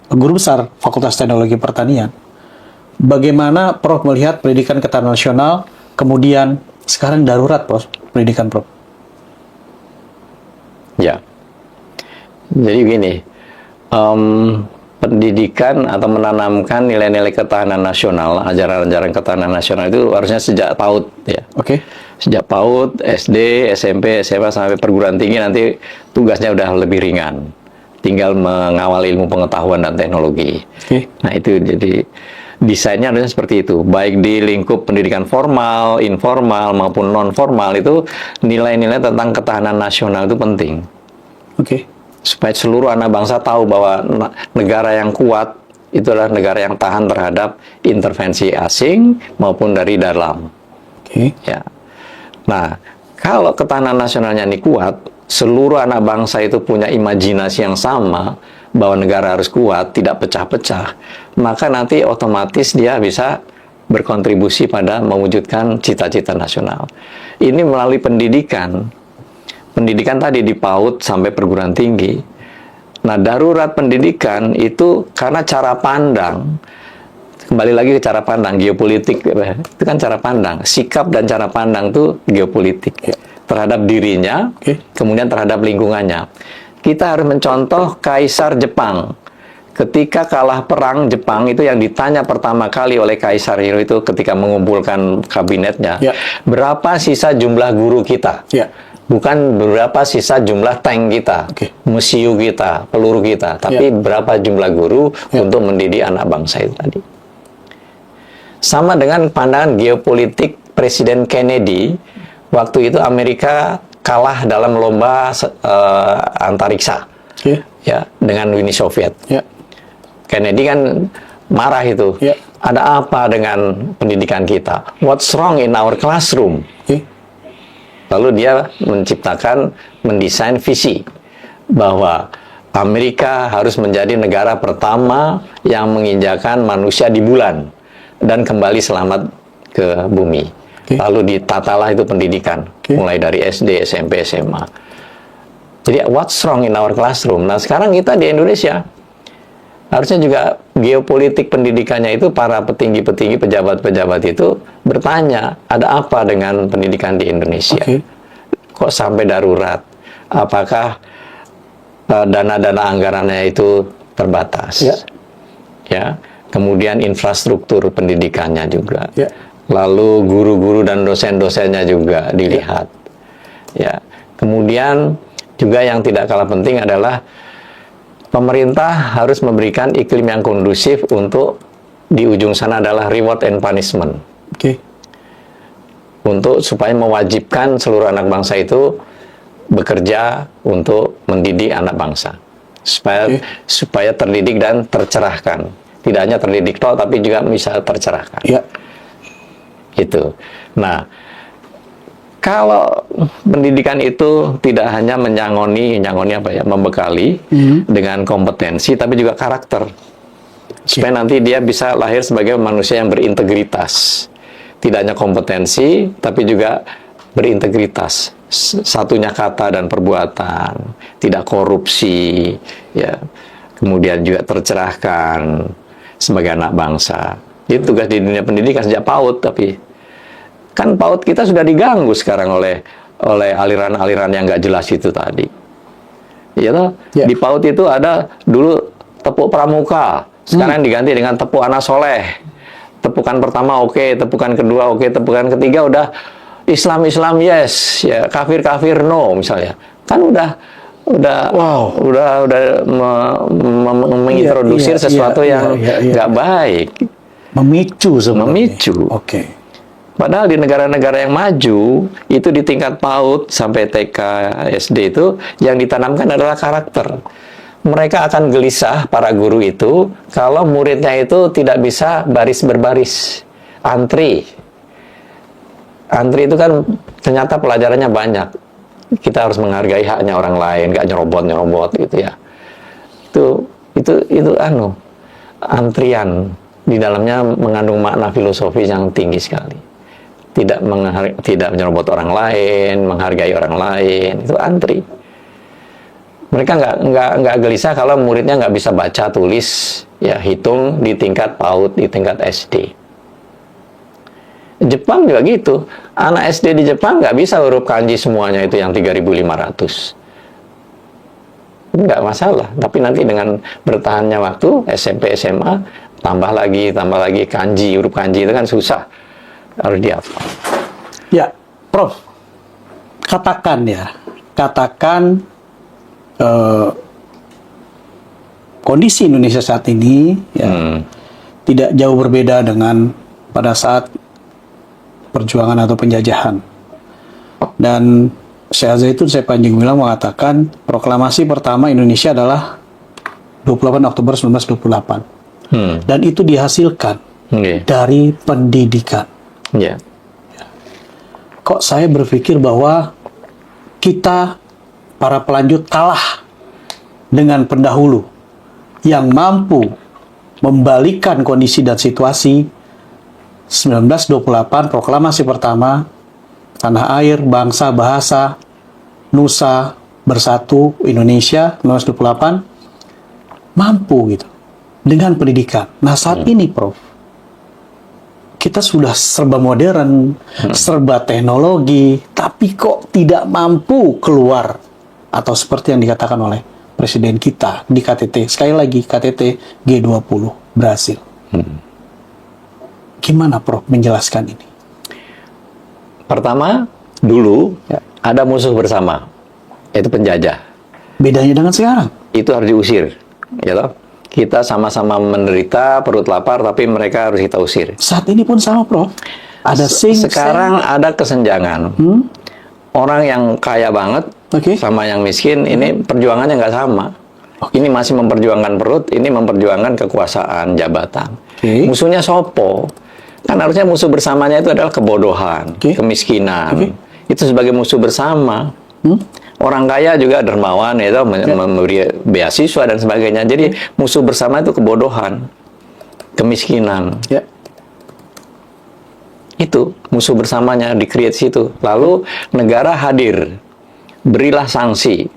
Guru Besar Fakultas Teknologi Pertanian, bagaimana Prof melihat pendidikan ketahanan nasional, kemudian sekarang darurat, Prof, pendidikan, Prof? Ya. Jadi gini, pendidikan atau menanamkan nilai-nilai ketahanan nasional, ajaran-ajaran ketahanan nasional itu harusnya sejak PAUD ya. Oke. Sejak PAUD, SD, SMP, SMA sampai perguruan tinggi nanti tugasnya udah lebih ringan. Tinggal mengawal ilmu pengetahuan dan teknologi. Oke. Nah itu jadi desainnya harusnya seperti itu. Baik di lingkup pendidikan formal, informal maupun non formal itu nilai-nilai tentang ketahanan nasional itu penting. Oke. Supaya seluruh anak bangsa tahu bahwa negara yang kuat itu adalah negara yang tahan terhadap intervensi asing maupun dari dalam. Oke. Ya. Nah, kalau ketahanan nasionalnya ini kuat, seluruh anak bangsa itu punya imajinasi yang sama bahwa negara harus kuat, tidak pecah-pecah, maka nanti otomatis dia bisa berkontribusi pada mewujudkan cita-cita nasional. Ini melalui pendidikan. Pendidikan tadi di PAUD sampai perguruan tinggi. Nah, darurat pendidikan itu karena cara pandang, kembali lagi ke cara pandang, geopolitik, itu kan cara pandang. Sikap dan cara pandang itu geopolitik. Terhadap dirinya, kemudian terhadap lingkungannya. Kita harus mencontoh Kaisar Jepang. Ketika kalah perang Jepang, itu yang ditanya pertama kali oleh Kaisar Hiro itu ketika mengumpulkan kabinetnya. Berapa sisa jumlah guru kita? Bukan berapa sisa jumlah tank kita, museum kita, peluru kita, tapi berapa jumlah guru untuk mendidik anak bangsa itu tadi. Sama dengan pandangan geopolitik Presiden Kennedy, waktu itu Amerika kalah dalam lomba antariksa ya, dengan Uni Soviet. Kennedy kan marah itu. Ada apa dengan pendidikan kita? What's wrong in our classroom? Lalu dia mendesain visi bahwa Amerika harus menjadi negara pertama yang menginjakan manusia di bulan dan kembali selamat ke bumi. Lalu ditatalah itu pendidikan, mulai dari SD, SMP, SMA. Jadi what's wrong in our classroom? Nah sekarang kita di Indonesia, harusnya juga geopolitik pendidikannya itu para petinggi-petinggi, pejabat-pejabat itu bertanya, ada apa dengan pendidikan di Indonesia? Kok sampai darurat? Apakah dana-dana anggarannya itu terbatas? Ya. Kemudian infrastruktur pendidikannya juga. Lalu guru-guru dan dosen-dosennya juga dilihat. Ya. Kemudian juga yang tidak kalah penting adalah pemerintah harus memberikan iklim yang kondusif untuk di ujung sana adalah reward and punishment. Untuk supaya mewajibkan seluruh anak bangsa itu bekerja untuk mendidik anak bangsa. Supaya terdidik dan tercerahkan. Tidak hanya terdidik toh, tapi juga bisa tercerahkan. Itu. Nah, kalau pendidikan itu tidak hanya membekali dengan kompetensi, tapi juga karakter. Supaya nanti dia bisa lahir sebagai manusia yang berintegritas. Tidak hanya kompetensi, tapi juga berintegritas. Satunya kata dan perbuatan, tidak korupsi, ya. Kemudian juga tercerahkan sebagai anak bangsa. Itu tugas di dunia pendidikan sejak PAUD, tapi kan PAUD kita sudah diganggu sekarang oleh aliran-aliran yang nggak jelas itu tadi. Di PAUD itu ada dulu tepuk pramuka, sekarang diganti dengan tepuk anak soleh. Tepukan pertama oke, tepukan kedua oke, tepukan ketiga udah Islam yes, ya kafir no misalnya. Kan udah mengintrodusir sesuatu yang nggak baik. Memicu. Padahal di negara-negara yang maju, itu di tingkat PAUD sampai TK, SD itu, yang ditanamkan adalah karakter. Mereka akan gelisah, para guru itu, kalau muridnya itu tidak bisa baris berbaris. antri itu kan ternyata pelajarannya banyak. Kita harus menghargai haknya orang lain, gak nyerobot gitu ya. Itu antrian di dalamnya mengandung makna filosofis yang tinggi sekali. Tidak menyerobot orang lain, menghargai orang lain, itu antri. Mereka nggak gelisah kalau muridnya nggak bisa baca, tulis, ya hitung di tingkat PAUD, di tingkat SD. Jepang juga gitu. Anak SD di Jepang nggak bisa huruf kanji semuanya itu yang 3.500. Nggak masalah. Tapi nanti dengan bertahannya waktu, SMP, SMA, tambah lagi kanji, huruf kanji itu kan susah. Harus dihafal. Ya, Prof. Katakan kondisi Indonesia saat ini ya, tidak jauh berbeda dengan pada saat perjuangan atau penjajahan. Dan Syekh Zaitun Syekh Panji Gumilang mengatakan proklamasi pertama Indonesia adalah 28 Oktober 1928. Dan itu dihasilkan dari pendidikan. Yeah. Kok saya berpikir bahwa kita para pelanjut kalah dengan pendahulu yang mampu membalikkan kondisi dan situasi 1928 proklamasi pertama, tanah air, bangsa, bahasa, nusa bersatu Indonesia 1928 mampu gitu dengan pendidikan. Nah saat ini Prof, kita sudah serba modern, serba teknologi, tapi kok tidak mampu keluar atau seperti yang dikatakan oleh Presiden kita di KTT, sekali lagi KTT G20 berhasil. Gimana Prof menjelaskan ini? Pertama, dulu ada musuh bersama, yaitu penjajah. Bedanya dengan sekarang? Itu harus diusir, ya toh? Kita sama-sama menderita, perut lapar, tapi mereka harus kita usir. Saat ini pun sama, Prof. Ada Sekarang ada kesenjangan. Orang yang kaya banget sama yang miskin, ini perjuangannya nggak sama. Ini masih memperjuangkan perut, ini memperjuangkan kekuasaan, jabatan. Musuhnya sopo. Kan harusnya musuh bersamanya itu adalah kebodohan, kemiskinan. Itu sebagai musuh bersama. Orang kaya juga dermawan, ya, memberi beasiswa dan sebagainya. Jadi musuh bersama itu kebodohan, kemiskinan. Itu musuh bersamanya di-create situ. Lalu negara hadir, berilah sanksi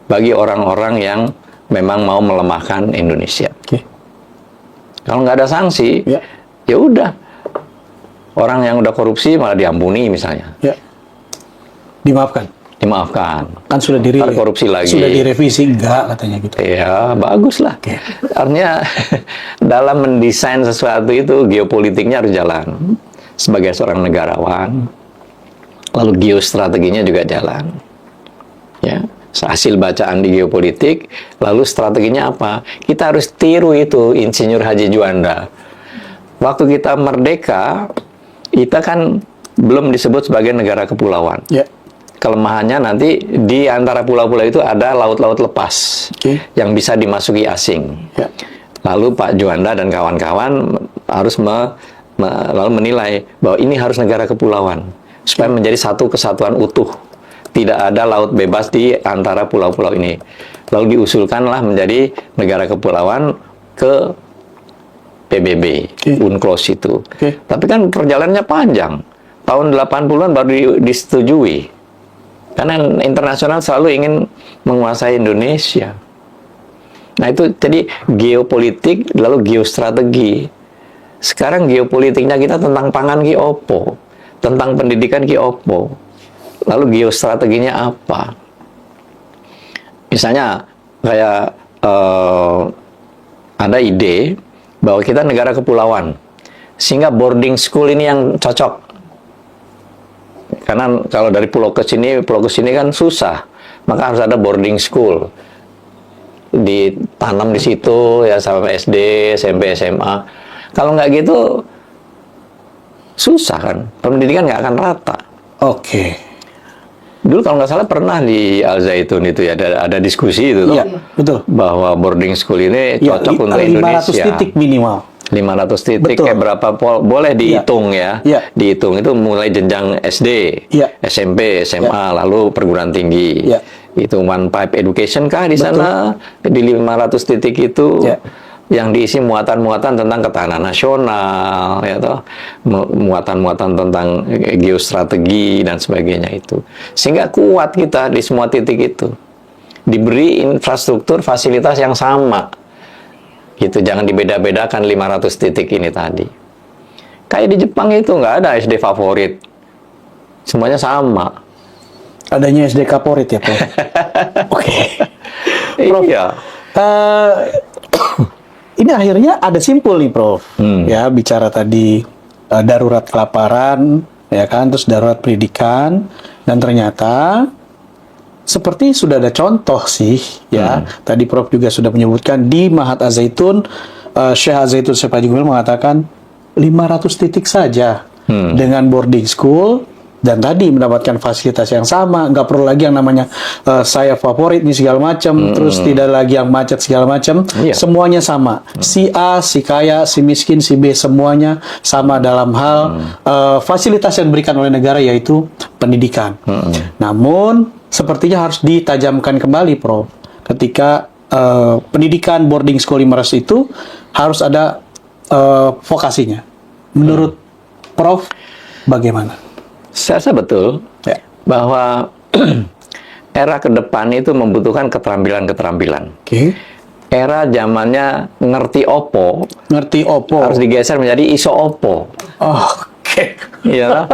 bagi orang-orang yang memang mau melemahkan Indonesia. Kalau nggak ada sanksi, ya udah. Orang yang udah korupsi malah diampuni misalnya. Dimaafkan. Kan sudah korupsi lagi. Sudah direvisi, enggak katanya gitu. Ya, bagus lah. Artinya dalam mendesain sesuatu itu geopolitiknya harus jalan. Sebagai seorang negarawan, lalu geostrateginya juga jalan. Ya, hasil bacaan di geopolitik, lalu strateginya apa? Kita harus tiru itu Insinyur Haji Juanda. Waktu kita merdeka, kita kan belum disebut sebagai negara kepulauan. Kelemahannya nanti di antara pulau-pulau itu ada laut-laut lepas yang bisa dimasuki asing. Lalu Pak Juanda dan kawan-kawan harus lalu menilai bahwa ini harus negara kepulauan supaya menjadi satu kesatuan utuh. Tidak ada laut bebas di antara pulau-pulau ini. Lalu diusulkanlah menjadi negara kepulauan ke PBB, UNCLOS itu. Tapi kan perjalanannya panjang. Tahun 80-an baru disetujui. Karena internasional selalu ingin menguasai Indonesia. Nah itu jadi geopolitik lalu geostrategi. Sekarang geopolitiknya kita tentang pangan ki opo, tentang pendidikan ki opo. Lalu geostrateginya apa? Misalnya kayak ada ide bahwa kita negara kepulauan, sehingga boarding school ini yang cocok. Karena kalau dari pulau ke sini kan susah, maka harus ada boarding school. Ditanam di situ ya sampai SD, SMP, SMA. Kalau nggak gitu susah kan, pendidikan nggak akan rata. Dulu kalau nggak salah pernah di Al Zaitun itu ya ada diskusi itu, betul. Bahwa boarding school ini cocok untuk Indonesia. 500 titik minimal. 500 titik Betul. kayak berapa boleh dihitung ya. Iya. Dihitung itu mulai jenjang SD, Iya. SMP, SMA, lalu perguruan tinggi. Iya. Itu One Pipe Education kah di Betul. sana di 500 titik itu. Iya. Yang diisi muatan-muatan tentang ketahanan nasional, ya toh, muatan-muatan tentang geostrategi dan sebagainya itu, sehingga kuat kita di semua titik itu, diberi infrastruktur fasilitas yang sama, gitu, jangan dibeda-bedakan 500 titik ini tadi. Kayak di Jepang itu nggak ada SD favorit, semuanya sama. Adanya SD favorit ya, Prof. Oke. Prof, Iya. Ini akhirnya ada simpul nih, Prof. Ya, bicara tadi darurat kelaparan, ya kan, terus darurat pendidikan, dan ternyata seperti sudah ada contoh sih, ya. Tadi Prof juga sudah menyebutkan di Mahat Al-Zaitun, Syekh Al-Zaitun Syekh Haji Gumil mengatakan 500 titik saja dengan boarding school. Dan tadi mendapatkan fasilitas yang sama, nggak perlu lagi yang namanya saya favorit nih segala macam, terus tidak lagi yang macet segala macam, semuanya sama. Si A, si kaya, si miskin, si B, semuanya sama dalam hal fasilitas yang diberikan oleh negara, yaitu pendidikan. Namun sepertinya harus ditajamkan kembali, Prof. Ketika pendidikan boarding school 500 itu harus ada vokasinya. Menurut Prof, bagaimana? Saya rasa betul bahwa era ke depan itu membutuhkan keterampilan-keterampilan. Oke. Era zamannya ngerti Oppo harus digeser menjadi iso Oppo. Oke. Iya,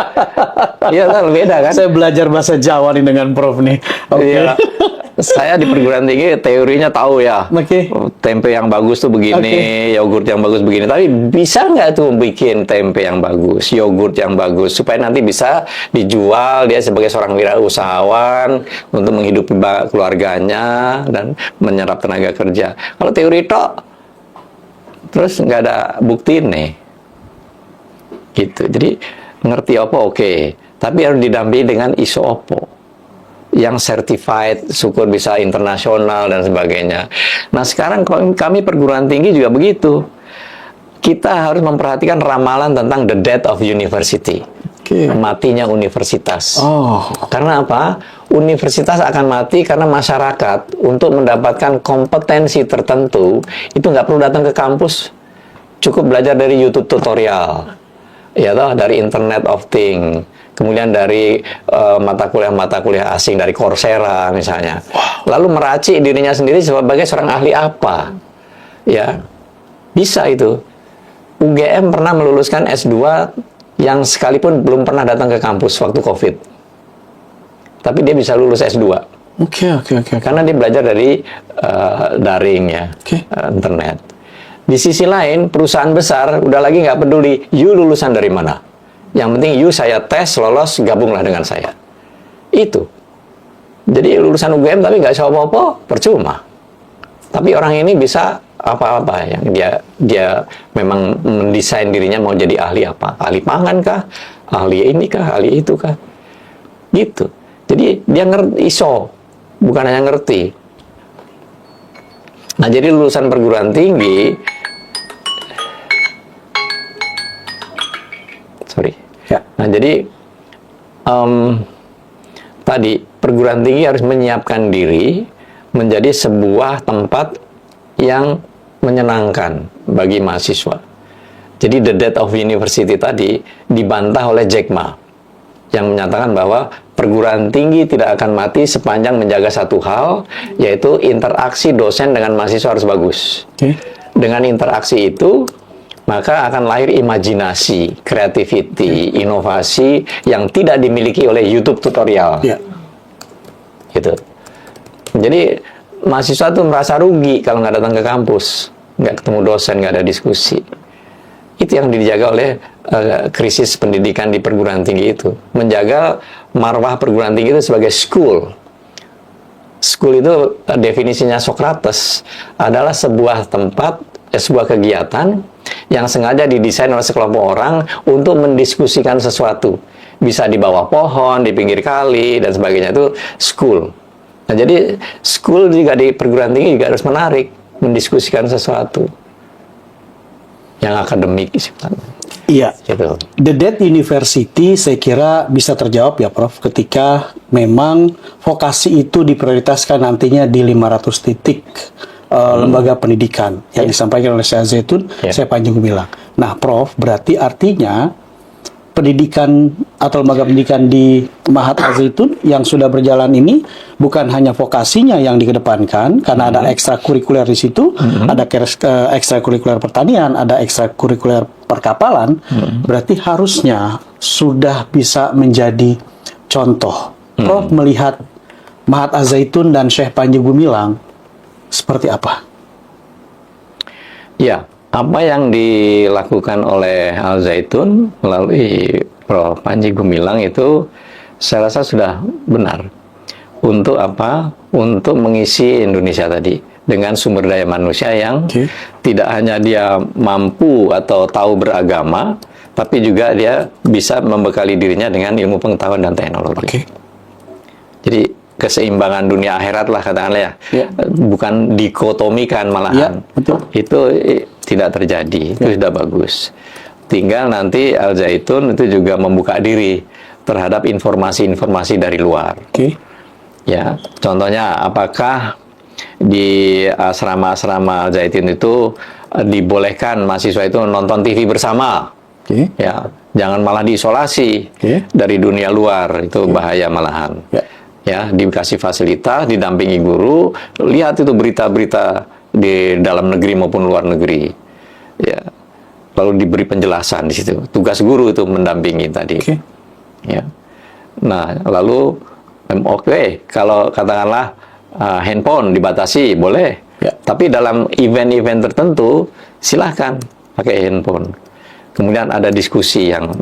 iya kan beda kan? Saya belajar bahasa Jawa nih dengan Prof nih. Oke. Iya. Saya di perguruan tinggi teorinya tahu ya. Oke. Tempe yang bagus tuh begini, yogurt yang bagus begini. Tapi bisa nggak tuh bikin tempe yang bagus, yogurt yang bagus, supaya nanti bisa dijual dia sebagai seorang wirausahawan untuk menghidupi keluarganya dan menyerap tenaga kerja. Kalau teori tok, terus nggak ada bukti nih. Gitu. Jadi ngerti apa oke, tapi harus didampingi dengan ISO Oppo yang certified, syukur bisa internasional dan sebagainya. Nah sekarang kami perguruan tinggi juga begitu. Kita harus memperhatikan ramalan tentang the death of university. Matinya universitas. Karena apa? Universitas akan mati karena masyarakat untuk mendapatkan kompetensi tertentu itu nggak perlu datang ke kampus, cukup belajar dari YouTube tutorial, ya toh, dari Internet of Things. Kemudian dari mata kuliah asing dari Coursera misalnya. Lalu meracik dirinya sendiri sebagai seorang ahli apa. Ya, bisa itu. UGM pernah meluluskan S2 yang sekalipun belum pernah datang ke kampus waktu COVID. Tapi dia bisa lulus S2. Oke. Karena dia belajar dari daring ya, internet. Di sisi lain, perusahaan besar udah lagi nggak peduli, you lulusan dari mana. Yang penting you saya tes, lolos, gabunglah dengan saya. Itu. Jadi lulusan UGM tapi nggak bisa apa-apa, percuma. Tapi orang ini bisa apa-apa yang dia memang mendesain dirinya mau jadi ahli apa? Ahli pangan kah? Ahli ini kah? Ahli itu kah? Gitu. Jadi dia ngerti ISO, bukan hanya ngerti. Nah, jadi lulusan perguruan tinggi Nah, jadi tadi perguruan tinggi harus menyiapkan diri menjadi sebuah tempat yang menyenangkan bagi mahasiswa. Jadi the death of university tadi dibantah oleh Jack Ma yang menyatakan bahwa perguruan tinggi tidak akan mati sepanjang menjaga satu hal, yaitu interaksi dosen dengan mahasiswa harus bagus. Dengan interaksi itu maka akan lahir imajinasi, creativity, inovasi yang tidak dimiliki oleh YouTube tutorial. Gitu. Jadi mahasiswa tuh merasa rugi kalau nggak datang ke kampus, nggak ketemu dosen, nggak ada diskusi. Itu yang dijaga oleh krisis pendidikan di perguruan tinggi itu. Menjaga marwah perguruan tinggi itu sebagai school. School itu definisinya Socrates adalah sebuah tempat, sebuah kegiatan yang sengaja didesain oleh sekelompok orang untuk mendiskusikan sesuatu. Bisa di bawah pohon, di pinggir kali, dan sebagainya. Itu school. Nah, jadi school juga di perguruan tinggi juga harus menarik, mendiskusikan sesuatu. yang akademik sifatnya. Iya. Gitu. The Dead University saya kira bisa terjawab ya Prof ketika memang vokasi itu diprioritaskan nantinya di 500 titik lembaga pendidikan yang disampaikan oleh Syekh Zaitun, Syekh Panji Gumilang. Nah Prof, berarti artinya pendidikan atau lembaga pendidikan di Mahat Al-Zaitun yang sudah berjalan ini bukan hanya vokasinya yang dikedepankan karena ada ekstrakurikuler di situ, ada ekstrakurikuler pertanian, ada ekstrakurikuler perkapalan, berarti harusnya sudah bisa menjadi contoh. Prof melihat Mahat Al-Zaitun dan Syekh Panji Gumilang seperti apa? Ya, apa yang dilakukan oleh Al-Zaitun melalui Prof. Panji Gumilang itu saya rasa sudah benar. Untuk apa? Untuk mengisi Indonesia tadi dengan sumber daya manusia yang tidak hanya dia mampu atau tahu beragama, tapi juga dia bisa membekali dirinya dengan ilmu pengetahuan dan teknologi. Jadi keseimbangan dunia akhirat lah katakanlah ya. Bukan dikotomikan malahan. Itu tidak terjadi. Itu sudah bagus. Tinggal nanti Al-Zaitun itu juga membuka diri terhadap informasi-informasi dari luar. Ya, contohnya apakah di asrama-asrama Al-Zaitun itu dibolehkan mahasiswa itu nonton TV bersama? Ya, jangan malah diisolasi dari dunia luar, itu bahaya malahan. Ya, dikasih fasilitas, didampingi guru, lihat itu berita-berita di dalam negeri maupun luar negeri. Ya, lalu diberi penjelasan di situ. Tugas guru itu mendampingi tadi. Ya. Nah, lalu kalau katakanlah handphone dibatasi, boleh. Tapi dalam event-event tertentu, silahkan pakai handphone. Kemudian ada diskusi yang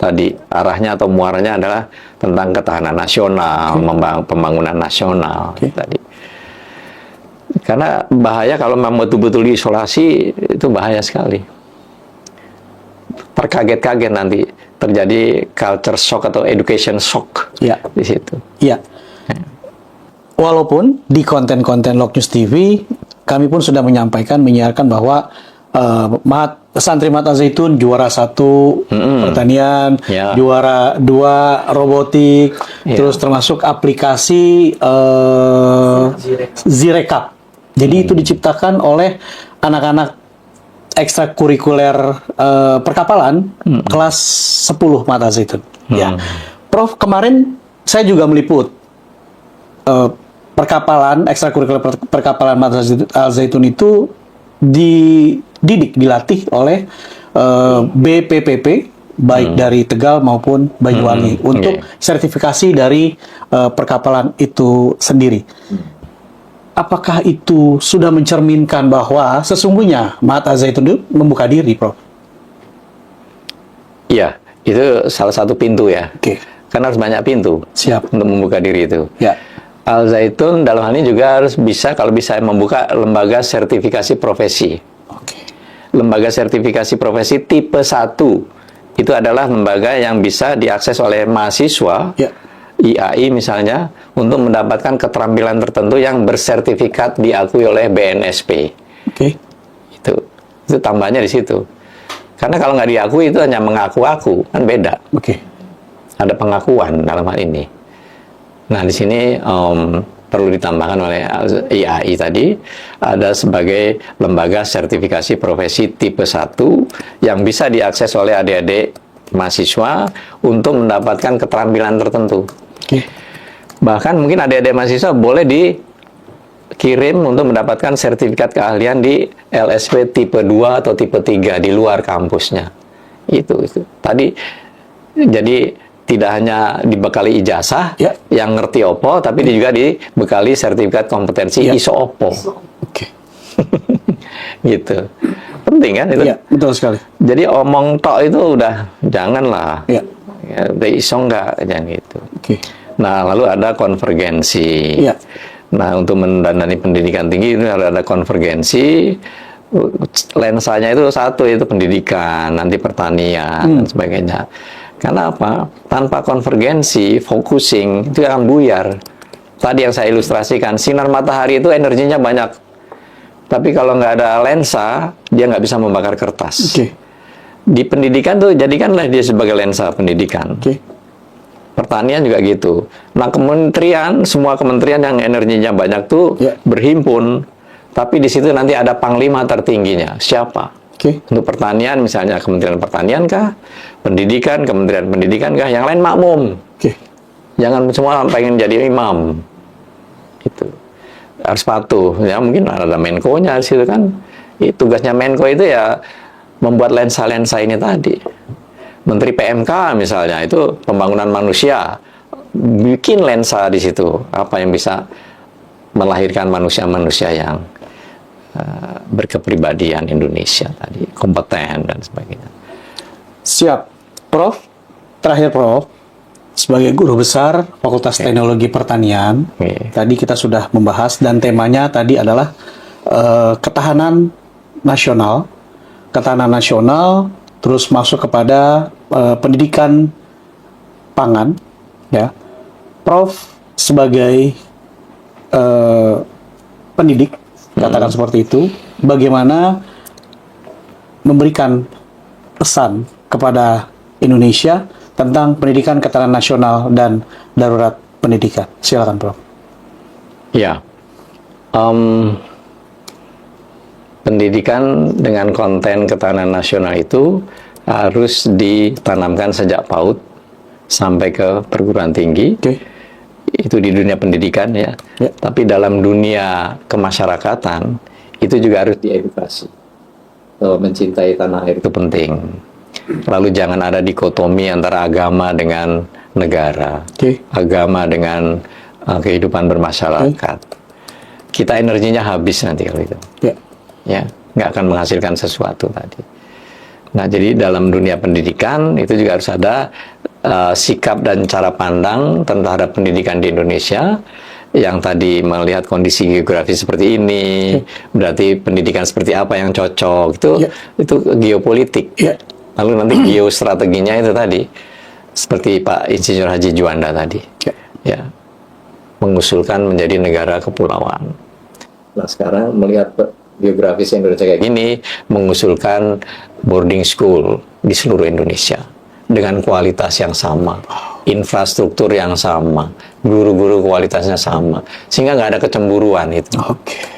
tadi arahnya atau muaranya adalah tentang ketahanan nasional, pembangunan nasional tadi. Karena bahaya kalau memang betul-betul diisolasi, itu bahaya sekali. Terkaget-kaget nanti terjadi culture shock atau education shock di situ. Walaupun di konten-konten Log News TV kami pun sudah menyiarkan bahwa santri Mahat Al-Zaitun juara 1 pertanian, juara 2 robotik, terus termasuk aplikasi Zirekap. Jadi itu diciptakan oleh anak-anak ekstrakurikuler perkapalan kelas 10 Mahat Al-Zaitun. Ya, Prof, kemarin saya juga meliput perkapalan, ekstrakurikuler perkapalan Mahat Al-Zaitun itu dilatih oleh BPPP baik dari Tegal maupun Banyuwangi untuk sertifikasi dari perkapalan itu sendiri. Apakah itu sudah mencerminkan bahwa sesungguhnya Mahat Al-Zaitun itu membuka diri, Prof? Iya, itu salah satu pintu ya. Karena harus banyak pintu untuk membuka diri itu. Al-Zaitun dalam hal ini juga harus bisa, kalau bisa membuka lembaga sertifikasi profesi. Lembaga sertifikasi profesi tipe 1 itu adalah lembaga yang bisa diakses oleh mahasiswa IAI misalnya untuk mendapatkan keterampilan tertentu yang bersertifikat diakui oleh BNSP. Itu tambahnya di situ. Karena kalau nggak diakui itu hanya mengaku-aku, kan beda. Ada pengakuan dalam hal ini. Nah, di sini perlu ditambahkan oleh IAI tadi, ada sebagai lembaga sertifikasi profesi tipe 1 yang bisa diakses oleh adik-adik mahasiswa untuk mendapatkan keterampilan tertentu. Bahkan mungkin adik-adik mahasiswa boleh dikirim untuk mendapatkan sertifikat keahlian di LSP tipe 2 atau tipe 3 di luar kampusnya. Itu. Tadi jadi tidak hanya dibekali ijazah yang ngerti opo, tapi juga dibekali sertifikat kompetensi ISO opo. Gitu. Penting kan itu? Betul sekali. Jadi omong tok itu udah janganlah. Udah iso enggak, jangan gitu. Nah, lalu ada konvergensi. Nah, untuk mendandani pendidikan tinggi itu harus ada konvergensi. Lensanya itu satu, itu pendidikan, nanti pertanian dan sebagainya. Karena apa? Tanpa konvergensi, focusing, itu akan buyar. Tadi yang saya ilustrasikan, sinar matahari itu energinya banyak. Tapi kalau nggak ada lensa, dia nggak bisa membakar kertas. Oke. Di pendidikan tuh, jadikanlah dia sebagai lensa pendidikan. Oke. Pertanian juga gitu. Nah, semua kementerian yang energinya banyak tuh Ya. berhimpun. Tapi di situ nanti ada panglima tertingginya. Siapa? Oke. Untuk pertanian, misalnya Kementerian Pertanian kah? Pendidikan, Kementerian Pendidikan kah? Yang lain makmum. Oke. Jangan semua pengen jadi imam. Itu harus patuh. Ya mungkin ada Menko-nya di situ kan. Tugasnya Menko itu ya membuat lensa-lensa ini tadi. Menteri PMK misalnya itu pembangunan manusia, bikin lensa di situ. Apa yang bisa melahirkan manusia-manusia yang berkepribadian Indonesia tadi, kompeten dan sebagainya. Siap. Prof, terakhir Prof, sebagai guru besar Fakultas Teknologi Pertanian, tadi kita sudah membahas dan temanya tadi adalah ketahanan nasional, terus masuk kepada pendidikan pangan, ya. Prof sebagai pendidik, katakan seperti itu, bagaimana memberikan pesan kepada Indonesia tentang pendidikan ketahanan nasional dan darurat pendidikan. Silakan, Prof. Ya, pendidikan dengan konten ketahanan nasional itu harus ditanamkan sejak PAUD sampai ke perguruan tinggi. Oke. Itu di dunia pendidikan ya. Ya. Tapi dalam dunia kemasyarakatan itu juga harus diedukasi. Mencintai tanah air itu penting. Lalu jangan ada dikotomi antara agama dengan negara, agama dengan kehidupan bermasyarakat. Kita energinya habis nanti kalau itu. Ya, nggak akan menghasilkan sesuatu tadi. Nah, jadi dalam dunia pendidikan itu juga harus ada sikap dan cara pandang terhadap pendidikan di Indonesia yang tadi melihat kondisi geografi seperti ini, berarti pendidikan seperti apa yang cocok, itu geopolitik. Lalu nanti geostrateginya itu tadi, seperti Pak Insinyur Haji Juanda tadi, ya, mengusulkan menjadi negara kepulauan. Nah, sekarang melihat geografis Indonesia kayak gini, mengusulkan boarding school di seluruh Indonesia dengan kualitas yang sama, infrastruktur yang sama, guru-guru kualitasnya sama, sehingga nggak ada kecemburuan itu. Oke.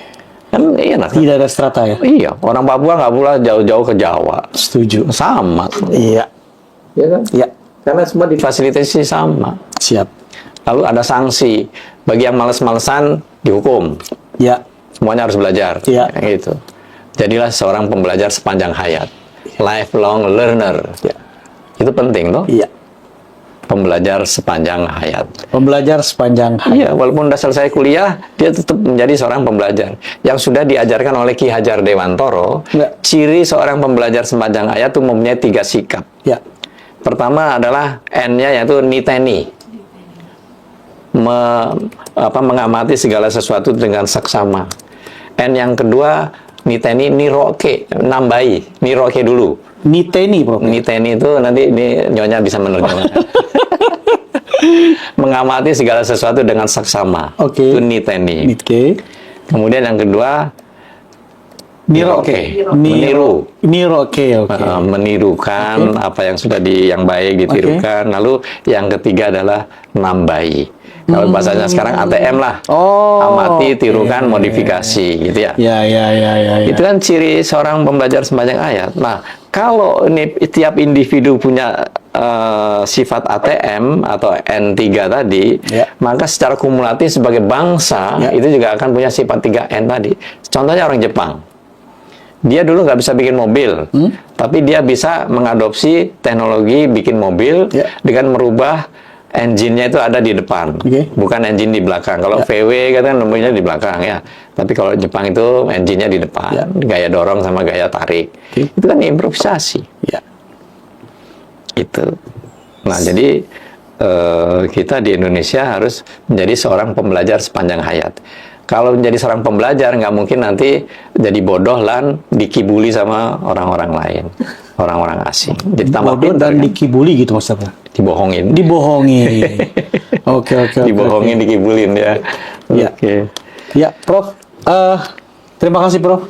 Kan enak. Tidak ada strata ya? Iya, orang Papua nggak pula jauh-jauh ke Jawa. Setuju. Sama. Iya. Iya kan? Iya. Karena semua difasilitasi sama. Siap. Lalu ada sanksi. Bagi yang males-malesan, dihukum. Ya. Semuanya harus belajar. Iya. Gitu. Jadilah seorang pembelajar sepanjang hayat. Lifelong learner. Ya. Itu penting, toh? Iya. Pembelajar sepanjang hayat. Pembelajar sepanjang hayat. Iya, walaupun udah selesai kuliah, dia tetap menjadi seorang pembelajar. Yang sudah diajarkan oleh Ki Hajar Dewantoro, ciri seorang pembelajar sepanjang hayat itu mempunyai 3 sikap. Ya. Pertama adalah N-nya yaitu niteni. Mengamati segala sesuatu dengan seksama. N yang kedua, niteni niroke, nambahi. Niroke dulu. Niteni, Prof. Niteni itu nanti ini Nyonya bisa menerjemahkan. Mengamati segala sesuatu dengan seksama. Oke. Itu niteni. Oke. Kemudian yang kedua, niroke. Meniru. Niroke, oke. Menirukan apa yang sudah yang baik ditirukan. Lalu yang ketiga adalah nambahi. Kalau bahasanya sekarang ATM lah. Amati, tirukan, modifikasi, gitu ya. Ya. Itu kan ciri seorang pembelajar sepanjang hayat. Nah, kalau ini tiap individu punya sifat ATM atau N3 tadi, maka secara kumulatif sebagai bangsa itu juga akan punya sifat 3N tadi. Contohnya orang Jepang. Dia dulu nggak bisa bikin mobil, tapi dia bisa mengadopsi teknologi bikin mobil dengan merubah engine-nya itu ada di depan, bukan engine di belakang. Kalau VW kan nomornya di belakang ya, tapi kalau Jepang itu engine-nya di depan, gaya dorong sama gaya tarik. Itu kan improvisasi. Itu. Nah, jadi kita di Indonesia harus menjadi seorang pembelajar sepanjang hayat. Kalau menjadi seorang pembelajar, nggak mungkin nanti jadi bodoh lan dikibuli sama orang-orang lain, orang-orang asing. Jadi tambah bodoh pintar, dan kan? dikibuli gitu, Mas Tafra. Dibohongin. Oke. Dibohongin, dikibulin ya. Ya. Oke. Ya, Prof. Terima kasih, Prof.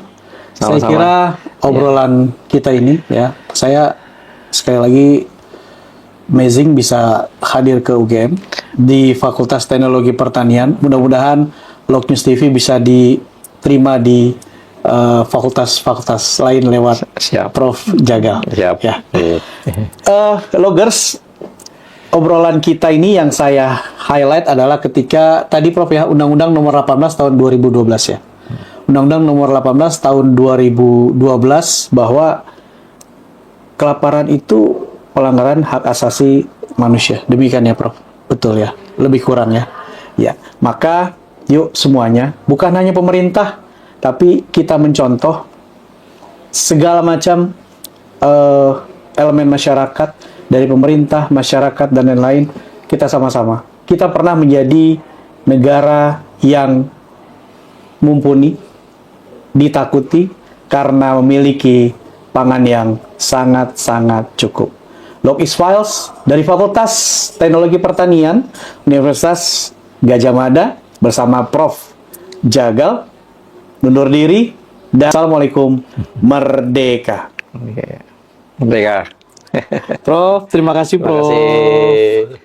Saya Sama-sama. kira obrolan kita ini ya, saya sekali lagi amazing bisa hadir ke UGM di Fakultas Teknologi Pertanian. Mudah-mudahan Log News TV bisa diterima di fakultas-fakultas lain lewat Siap. Prof. Jagal. Siap. Ya. Iya. Loggers, obrolan kita ini yang saya highlight adalah ketika tadi Prof ya, Undang-Undang Nomor 18 tahun 2012 ya. Undang-Undang Nomor 18 tahun 2012 bahwa kelaparan itu pelanggaran hak asasi manusia. Demikian ya, Prof. Betul ya. Lebih kurang ya. Ya, maka yuk semuanya, bukan hanya pemerintah, tapi kita mencontoh segala macam elemen masyarakat, dari pemerintah, masyarakat, dan lain-lain. Kita sama-sama. Kita pernah menjadi negara yang mumpuni, ditakuti karena memiliki pangan yang sangat-sangat cukup. Log East Files dari Fakultas Teknologi Pertanian Universitas Gadjah Mada bersama Prof. Jagal undur diri dan Assalamualaikum, merdeka. Oke. Merdeka. Prof, terima kasih, Terima Prof. kasih.